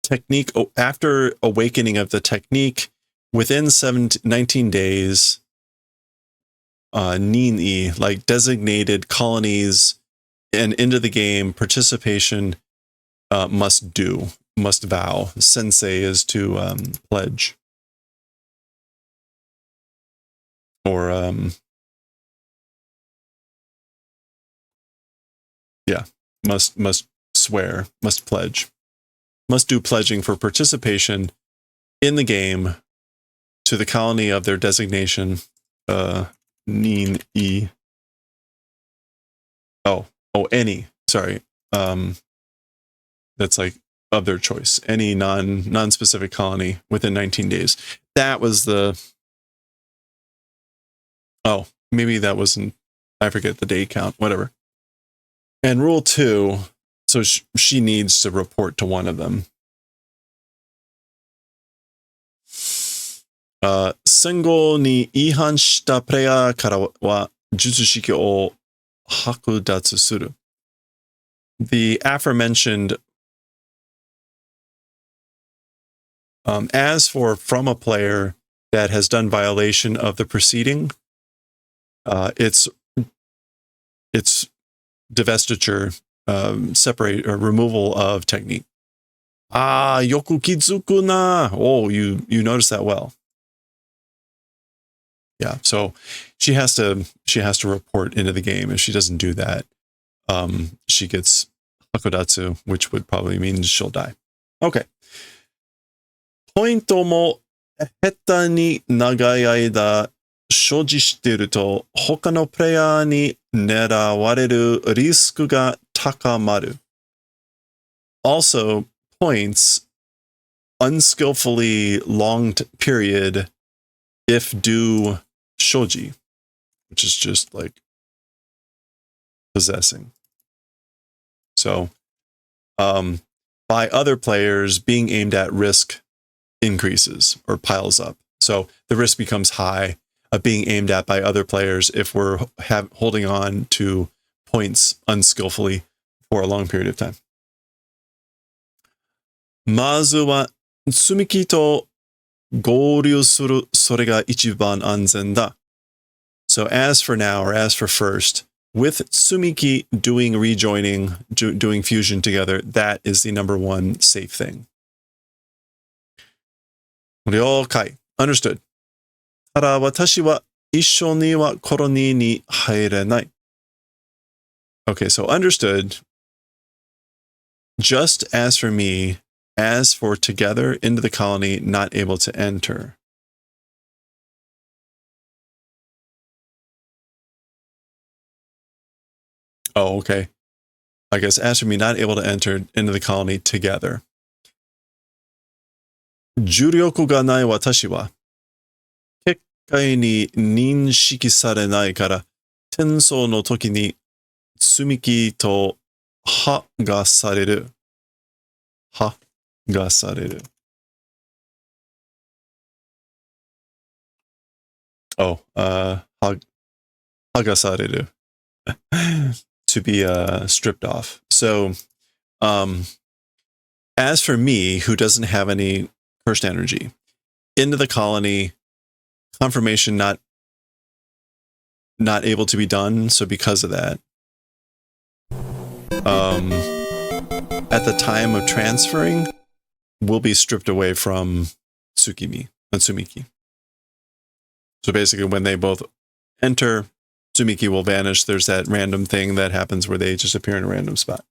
B: technique, after awakening of the technique, within 19 days, Nini, like designated colonies and into the game, participation must do. must vow. Sensei is to pledge. Or yeah, must swear, must pledge. Must do pledging for participation in the game to the colony of their designation. Nin e. Any. Sorry. That's like of their choice. Any non-specific colony within 19 days. That was the. Oh, maybe that wasn't. I forget the day count. Whatever. And rule 2. So she needs to report to one of them. 戦後に違反したプレイヤーからは術式を剥奪する。The aforementioned, as for from a player that has done violation of the preceding, it's divestiture, separate or removal of technique. Yoku kizuku na. Oh, you notice that well. Yeah, so she has to report into the game. If she doesn't do that, she gets hakudatsu, which would probably mean she'll die. Okay. ポイントも下手に長い間所持していると他のプレイヤーに狙われるリスクが高まる。Also, points unskillfully long period if due shoji, which is just like possessing. So, by other players, being aimed at risk increases or piles up. So the risk becomes high of being aimed at by other players if we're holding on to points unskillfully for a long period of time. まずは積み木と合流する、それが一番安全だ。So as for now, or as for first, with Tsumiki doing rejoining, doing fusion together, that is the number one safe thing. 了解。Understood. ただ私は一緒にはコロニーに入れない。Okay, so understood. Just as for me, as for together into the colony, not able to enter. Oh, okay. I guess as for me, not able to enter into the colony together. 重力がない私は、結界に認識されないから、転送の時に積み木と剥がされる。剥がされる。Oh, 剥がされる。To be stripped off. So, as for me, who doesn't have any cursed energy, into the colony, confirmation not able to be done. So because of that, at the time of transferring, will be stripped away from Tsumiki. So basically, when they both enter, Tsumiki will vanish. There's that random thing that happens where they just appear in a random spot.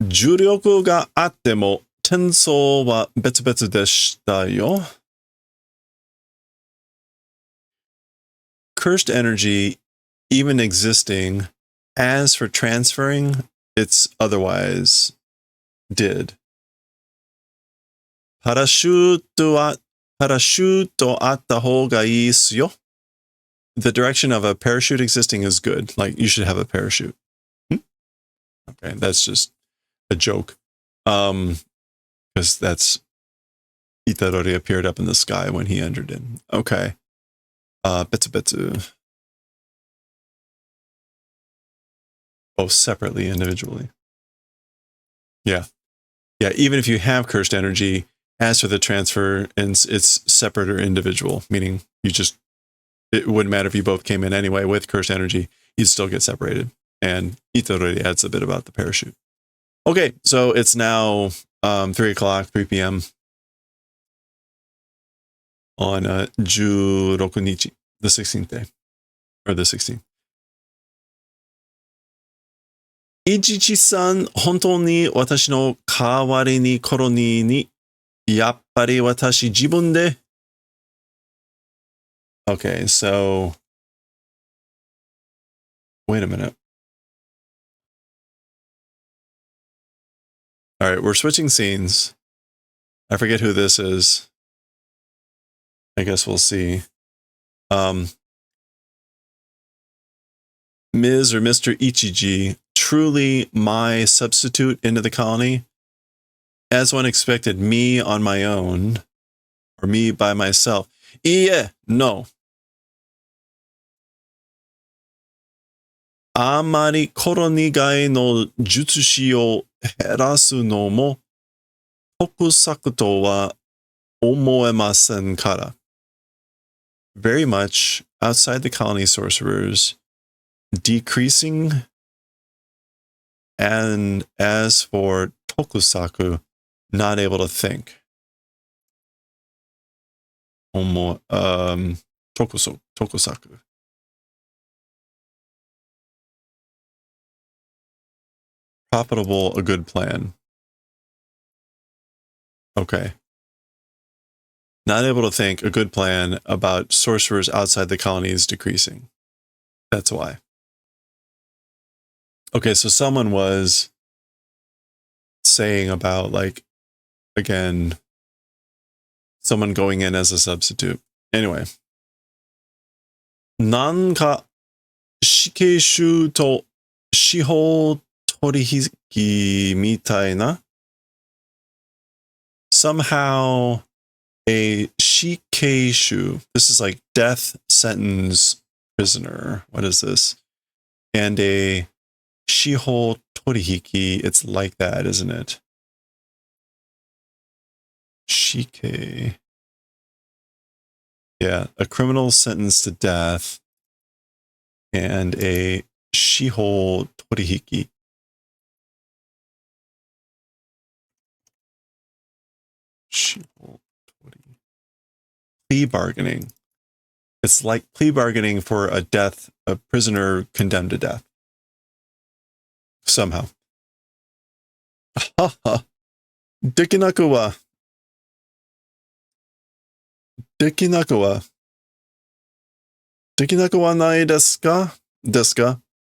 B: 重力があっても転送は別々でしたよ。Cursed energy, even existing, as for transferring, it's otherwise did. パラシュートあった方がいいっすよ。The direction of a parachute existing is good. Like, you should have a parachute. Okay, that's just a joke. Because that's Itadori appeared up in the sky when he entered in. Okay. Betsu. Oh, separately, individually. Yeah. Yeah, even if you have cursed energy, as for the transfer, it's separate or individual, meaning it wouldn't matter if you both came in anyway with cursed energy, you'd still get separated. And Ito already adds a bit about the parachute. Okay, so it's now 3 o'clock, 3 p.m. on 16 nichi, the 16th day, or the 16th. Ichichi-san, 本当に私の代わりにコロニーに、やっぱり私自分で。Okay, so wait a minute. All right, we're switching scenes. I forget who this is. I guess we'll see. Ms. or Mr. Ichiji, truly my substitute into the colony. As one expected, me on my own, or me by myself. Iie, no. あまりコロニー外の術師を減らすのも得策とは思えませんから。Very much outside the colony sorcerers, decreasing, and as for tokusaku, not able to think. Tokusaku. Profitable, a good plan. Okay. Not able to think, a good plan about sorcerers outside the colony is decreasing. That's why. Okay, so someone was saying about, like, again, someone going in as a substitute. Anyway. なんか、死刑囚と司法取引みたいな somehow a shikeishu, this is like death sentence prisoner. What is this? And a shiho torihiki, it's like that, isn't it? Shike. Yeah, a criminal sentenced to death and a shiho torihiki. Plea bargaining. It's like plea bargaining for a prisoner condemned to death. Somehow. Dekinaku wa. Dekinaku wa nai desu ka?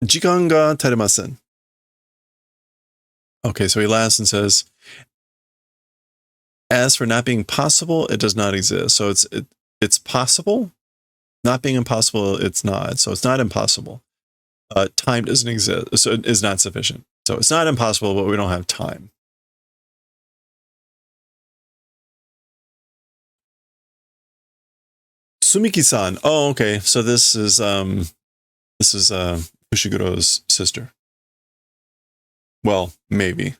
B: Jikan ga teremasen. Okay, so he laughs and says, as for not being possible, it does not exist. So it's possible. Not being impossible, it's not. So it's not impossible. Time doesn't exist, so it is not sufficient. So it's not impossible, but we don't have time. Sumiki-san. Oh, okay. So this is Fushiguro's sister. Well, maybe.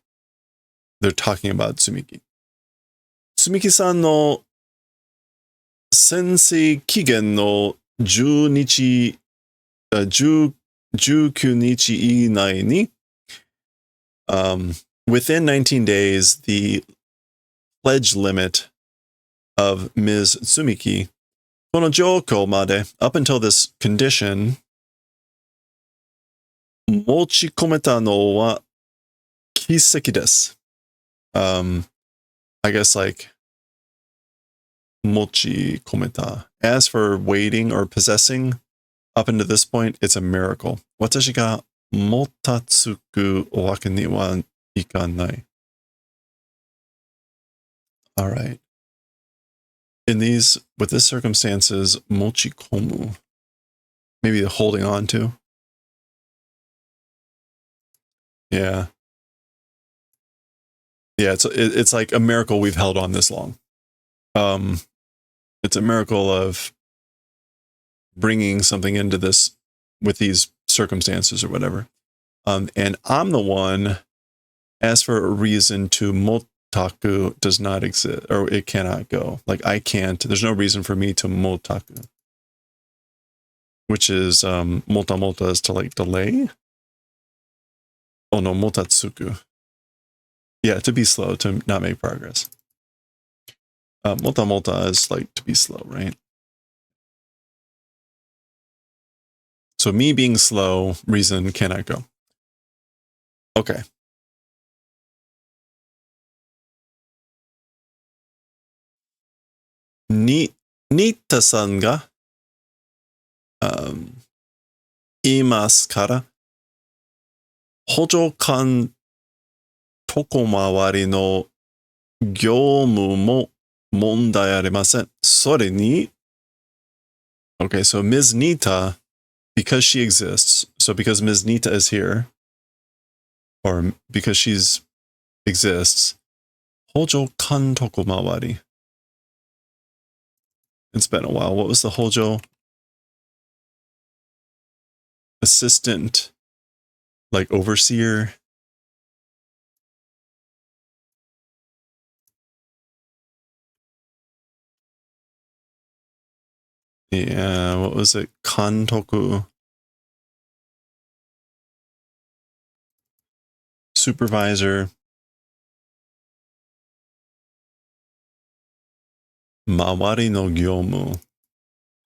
B: They're talking about Tsumiki. Tsumiki-san no sensei kigen no 10 nichi, 19 nichi inai ni, within 19 days, the pledge limit of Ms. Tsumiki, kono joko made, up until this condition, mochikometa no wa kiseki desu. I guess like mochi kometa. As for waiting or possessing, up until this point, it's a miracle. Watashi ga motatsuku waku ni wa ikanai. All right. With this circumstances, mochi komu. Maybe the holding on to. Yeah. Yeah, it's like a miracle we've held on this long. It's a miracle of bringing something into this with these circumstances or whatever. And I'm the one, as for a reason to motaku does not exist, or it cannot go. Like I can't, there's no reason for me to motaku. Which is, mota is to like delay. Oh no, motatsuku. Yeah, to be slow, to not make progress. Mota is like to be slow, right? So me being slow, reason cannot go. Okay. Nita-san ga, 言いますから、補助官床回りの業務も問題ありません。それに、okay, so Ms. Nita, because she exists, so because Ms. Nita is here, or because she's exists, 補助官床回り. It's been a while. What was the hojo? Assistant, like overseer. Yeah, what was it? Kantoku. Supervisor. Mawari no gyomu.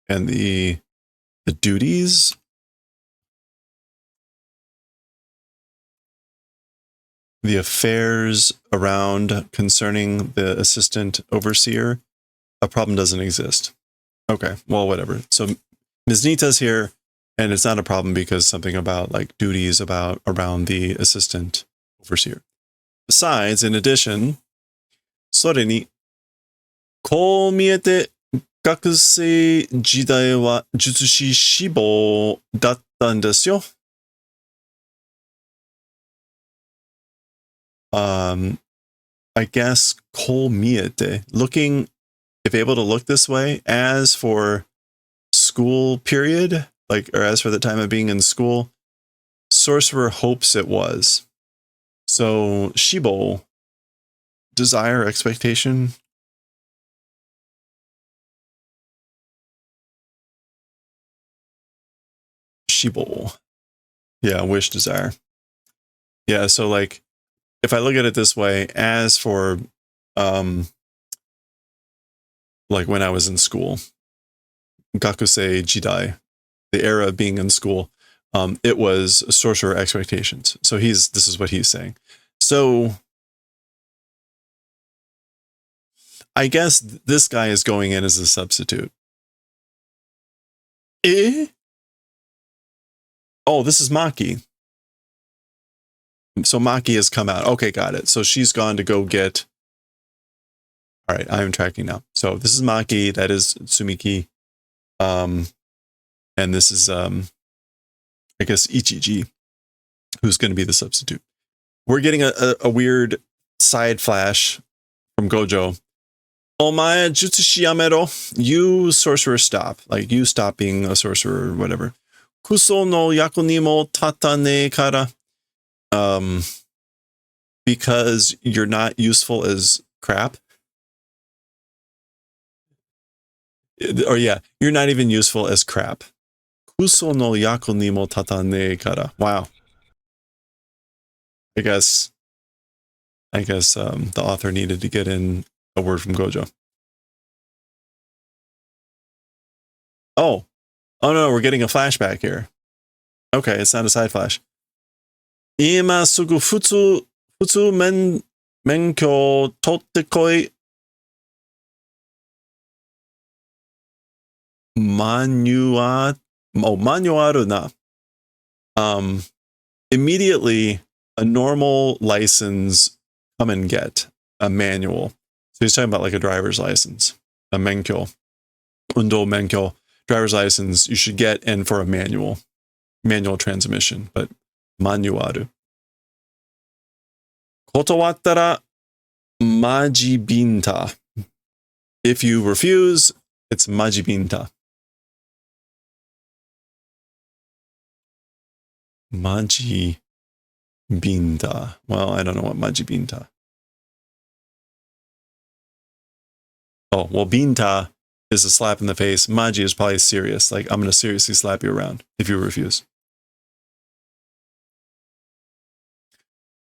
B: And the duties. The affairs around concerning the assistant overseer. A problem doesn't exist. Okay, well, whatever. So Ms. Nita's here, and it's not a problem because something about like duties about around the assistant overseer. Besides, in addition, それに、こう見えて学生時代は術師志望だったんですよ。I guess こう見えて, looking, if able to look this way, as for school period, like, or as for the time of being in school, sorcerer hopes it was. So shibo, desire, expectation. Shibo. Yeah, wish, desire. Yeah, so like, if I look at it this way, as for, like when I was in school, gakusei jidai, the era of being in school, it was sorcerer expectations. So this is what he's saying. So I guess this guy is going in as a substitute. Oh, this is Maki. So Maki has come out. Okay, got it. So she's gone to go get. All right, I'm tracking now. So this is Maki. That is Tsumiki. And this is, I guess, Ichiji, who's going to be the substitute. We're getting a weird side flash from Gojo. Omae jutsushi yamero. You sorcerer stop. Like, you stop being a sorcerer or whatever. Kuso no yaku ni mo tatane kara. Because you're not useful as crap. Or yeah, you're not even useful as crap. Kuso no yaku ni mo tatane kara. Wow. I guess the author needed to get in a word from Gojo. Oh no, we're getting a flashback here. Okay, it's not a side flash. Ima sugu futsu menkyo totte koi. Manuaru na. Immediately, a normal license, come and get a manual. So he's talking about like a driver's license, a menkyo, undo menkyo, driver's license. You should get in for a manual transmission, but manuaru. Kotowattara majibinta. If you refuse, it's majibinta. Majibinta. Well, I don't know what majibinta. Oh, well, binta is a slap in the face. Maji is probably serious. Like, I'm going to seriously slap you around if you refuse.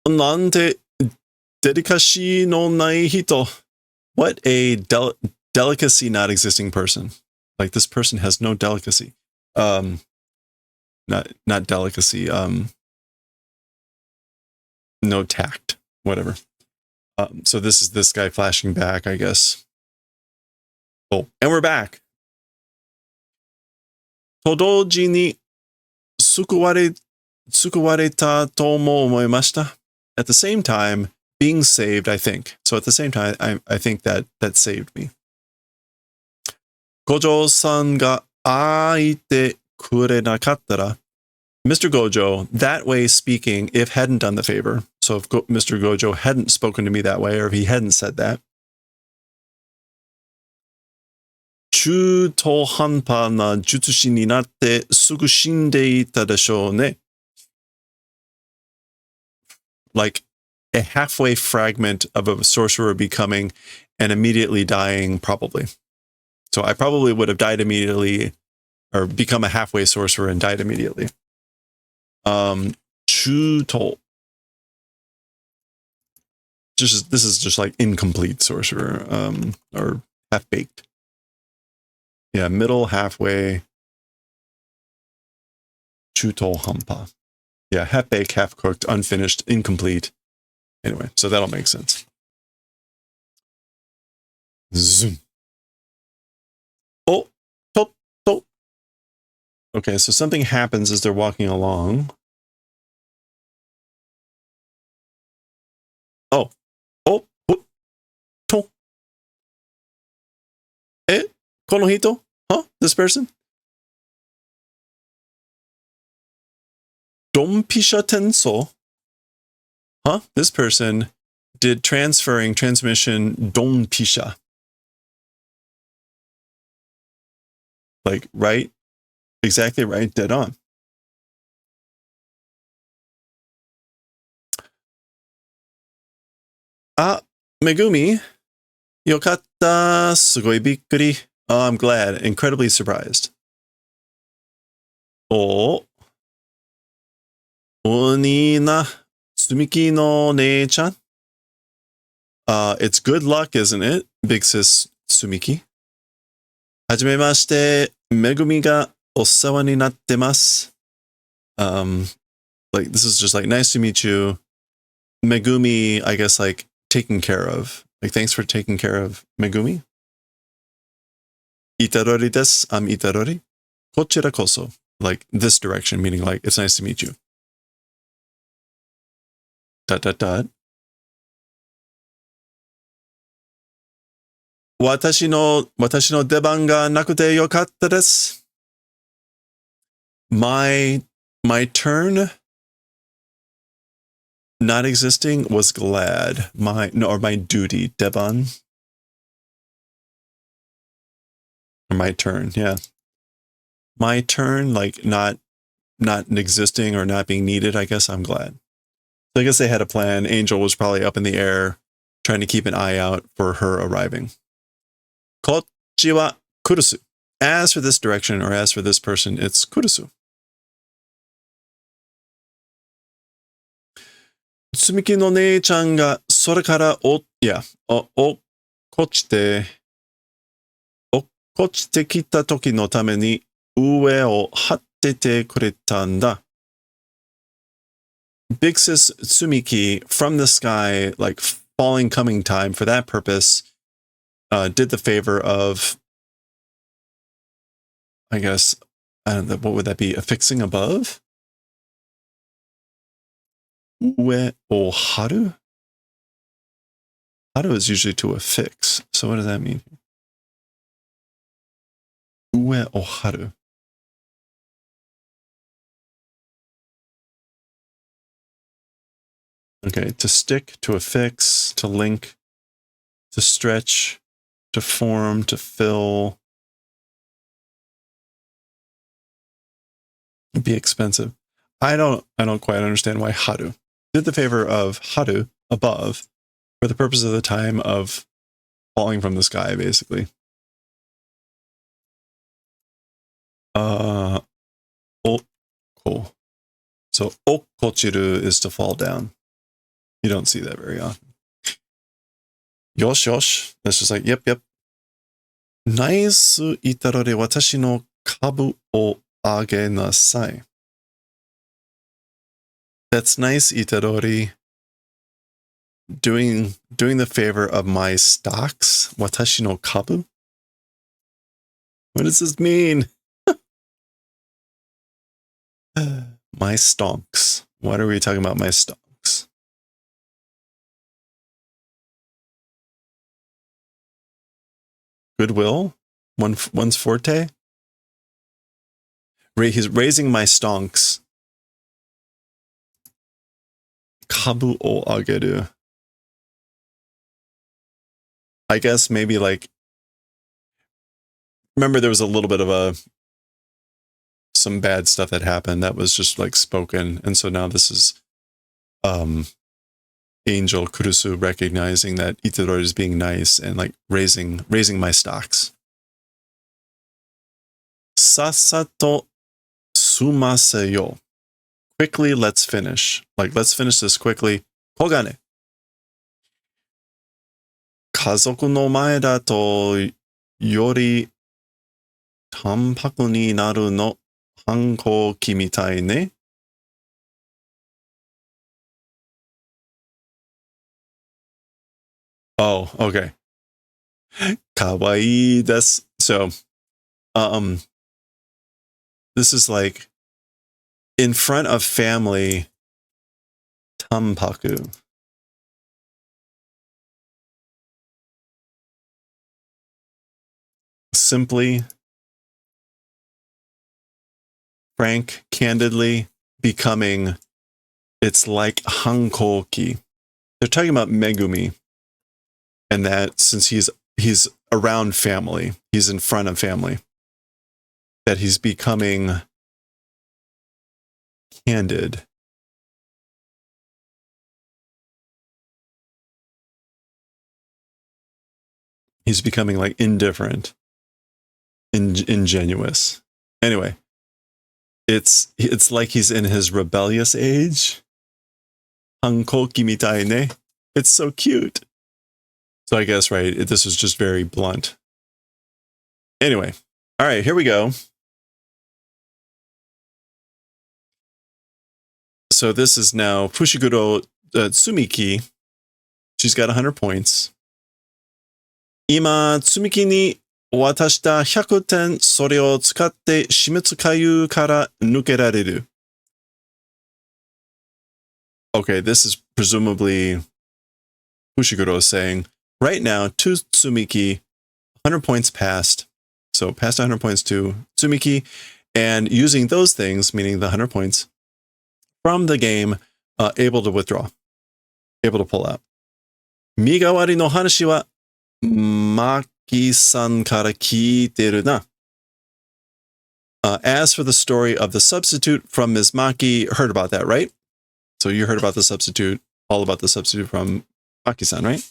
B: Nante delicacy no nai hito. What a delicacy not existing person. Like this person has no delicacy. Not delicacy. No tact. Whatever. So this is this guy flashing back, I guess. Oh, and we're back. Todoji ni sukuwareta to mo omoimashita. At the same time, being saved, I think. So at the same time, I think that saved me. Gojo-san ga aite kurenakattara. Mr. Gojo, that way speaking, if hadn't done the favor. So if Mr. Gojo hadn't spoken to me that way, or if he hadn't said that. 中途半端な術師になってすぐ死んでいたでしょうね。Like a halfway fragment of a sorcerer becoming and immediately dying, probably. So I probably would have died immediately, or become a halfway sorcerer and died immediately. 中途. This is just like incomplete sorcerer, or half-baked. Yeah, middle, halfway. 中途半端. Yeah, half-baked, half-cooked, unfinished, incomplete. Anyway, so that'll make sense. Zoom. Oh, to. Okay, so something happens as they're walking along. Oh, to. Kono hito? Huh? This person? Dompisha tenso? Huh? This person did transmission dompisha. Like, right? Exactly right, dead on. Ah, Megumi. Yokatta, sugoi bikkuri. Oh, I'm glad. Incredibly surprised. Oh. Oni na Tsumiki no nee-chan. It's good luck, isn't it? Big sis Tsumiki. Hajimemashite, Megumi ga osawa ni natte masu. Like, this is just like, nice to meet you. Megumi, I guess, like, taken care of. Like, thanks for taking care of Megumi. Itarori desu. I'm Itarori. Kochira koso. Like, this direction, meaning, like, it's nice to meet you. ... 私の出番がなくてよかったです。My turn not existing was glad. My duty, Deban. Or my turn, yeah. My turn, like not existing or not being needed, I guess I'm glad. So I guess they had a plan. Angel was probably up in the air trying to keep an eye out for her arriving. Kochi wa kurusu. As for this direction, or as for this person, it's kurusu. Tsumiki no nee-chan ga sora kara okochite kita toki no tame ni ue o hattete kureta nda. Big sis Tsumiki from the sky, like falling coming time for that purpose, did the favor of, I guess, I don't know, what would that be? Affixing above? Ue o haru? Haru is usually to affix. So what does that mean? Ue o haru. Okay, to stick, to affix, to link, to stretch, to form, to fill. It'd be expensive. I don't quite understand why haru. Did the favor of haru above for the purpose of the time of falling from the sky, basically. Oh, cool. So okochiru is to fall down. You don't see that very often. Yosh, yosh. That's just like, yep, yep. Naisu itarore watashi no kabu o age nasai. That's nice, Itadori. Doing the favor of my stocks. Watashi no kabu? What does this mean? My stonks. What are we talking about? My stonks. Goodwill? One's forte? He's raising my stonks. Kabu o ageru. I guess maybe like, remember there was a little bit of some bad stuff that happened that was just like spoken. And so now this is Angel Kurusu recognizing that Itadori is being nice and like raising my stocks. Sasato sumaseyo. Quickly, let's finish. Like, let's finish this quickly. Kogane. Kazoku no mae da to yori tanpaku ni naru no hankouki mitai ne. Oh, okay. Kawaii desu. So, this is like in front of family. Tanpaku. Simply, frank, candidly, becoming. It's like hankouki. They're talking about Megumi. And that since he's around family, he's in front of family, that he's becoming candid. He's becoming like indifferent, ingenuous. Anyway, it's like he's in his rebellious age. Hankouki mitai ne. It's so cute. So I guess, right, this was just very blunt. Anyway, all right, here we go. So this is now Fushiguro Tsumiki. She's got 100 points. Ima, Tsumiki ni watashita 100 ten, それを使って死滅回遊から抜けられる. Okay, this is presumably Fushiguro saying, right now, to Tsumiki, 100 points passed. So past 100 points to Tsumiki, and using those things, meaning the 100 points, from the game, able to withdraw, able to pull out. Migawari no hanashi wa Maki-san kara kiiteru na. As for the story of the substitute from Ms. Maki, heard about that, right? So you heard about the substitute, all about the substitute from Maki-san, right?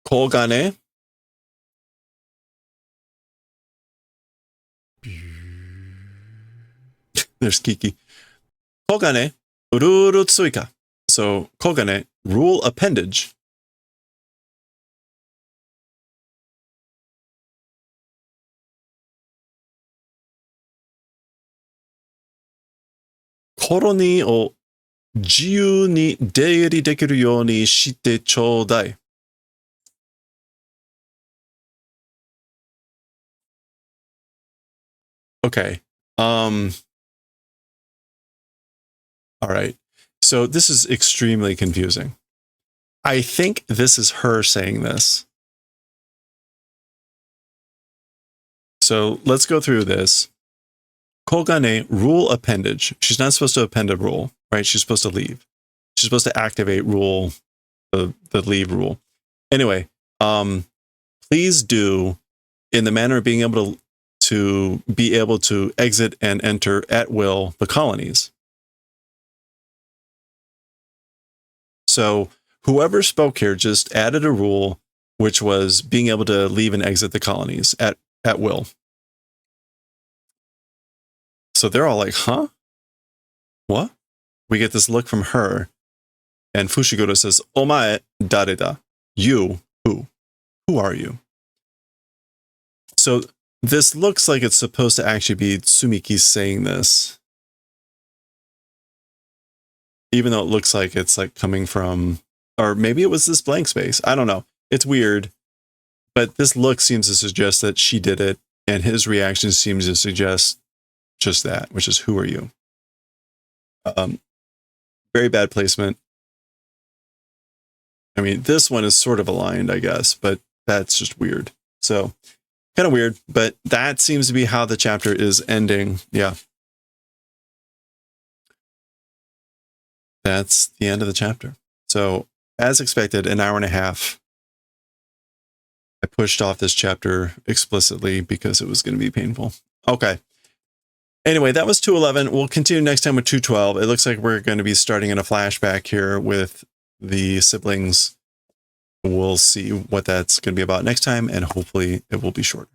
B: Kogane. There's Kiki. Kogane, ruru tsuika. So Kogane, rule appendage. Koroni o jiyu ni deiri dekiru you ni shite choudai. Okay. All right. So this is extremely confusing. I think this is her saying this. So let's go through this. Kogane, rule appendage. She's not supposed to append a rule, right? She's supposed to leave. She's supposed to activate rule, the leave rule. Anyway, please do, in the manner of being able to be able to exit and enter at will the colonies. So whoever spoke here just added a rule, which was being able to leave and exit the colonies at will. So they're all like, huh? What? we get this look from her, and Fushiguro says, "Omae dareda?" You, who? Who are you? So this looks like it's supposed to actually be Tsumiki saying this, even though it looks like it's like coming from, or maybe it was this blank space. I don't know. It's weird, but this look seems to suggest that she did it, and his reaction seems to suggest just that, which is, who are you? Very bad placement. I mean, this one is sort of aligned, I guess, but that's just weird. So kind of weird, but that seems to be how the chapter is ending. Yeah. That's the end of the chapter. So as expected, an hour and a half. I pushed off this chapter explicitly because it was going to be painful. Okay. Anyway, that was 211. We'll continue next time with 212. It looks like we're going to be starting in a flashback here with the siblings. We'll see what that's going to be about next time, and hopefully it will be shorter.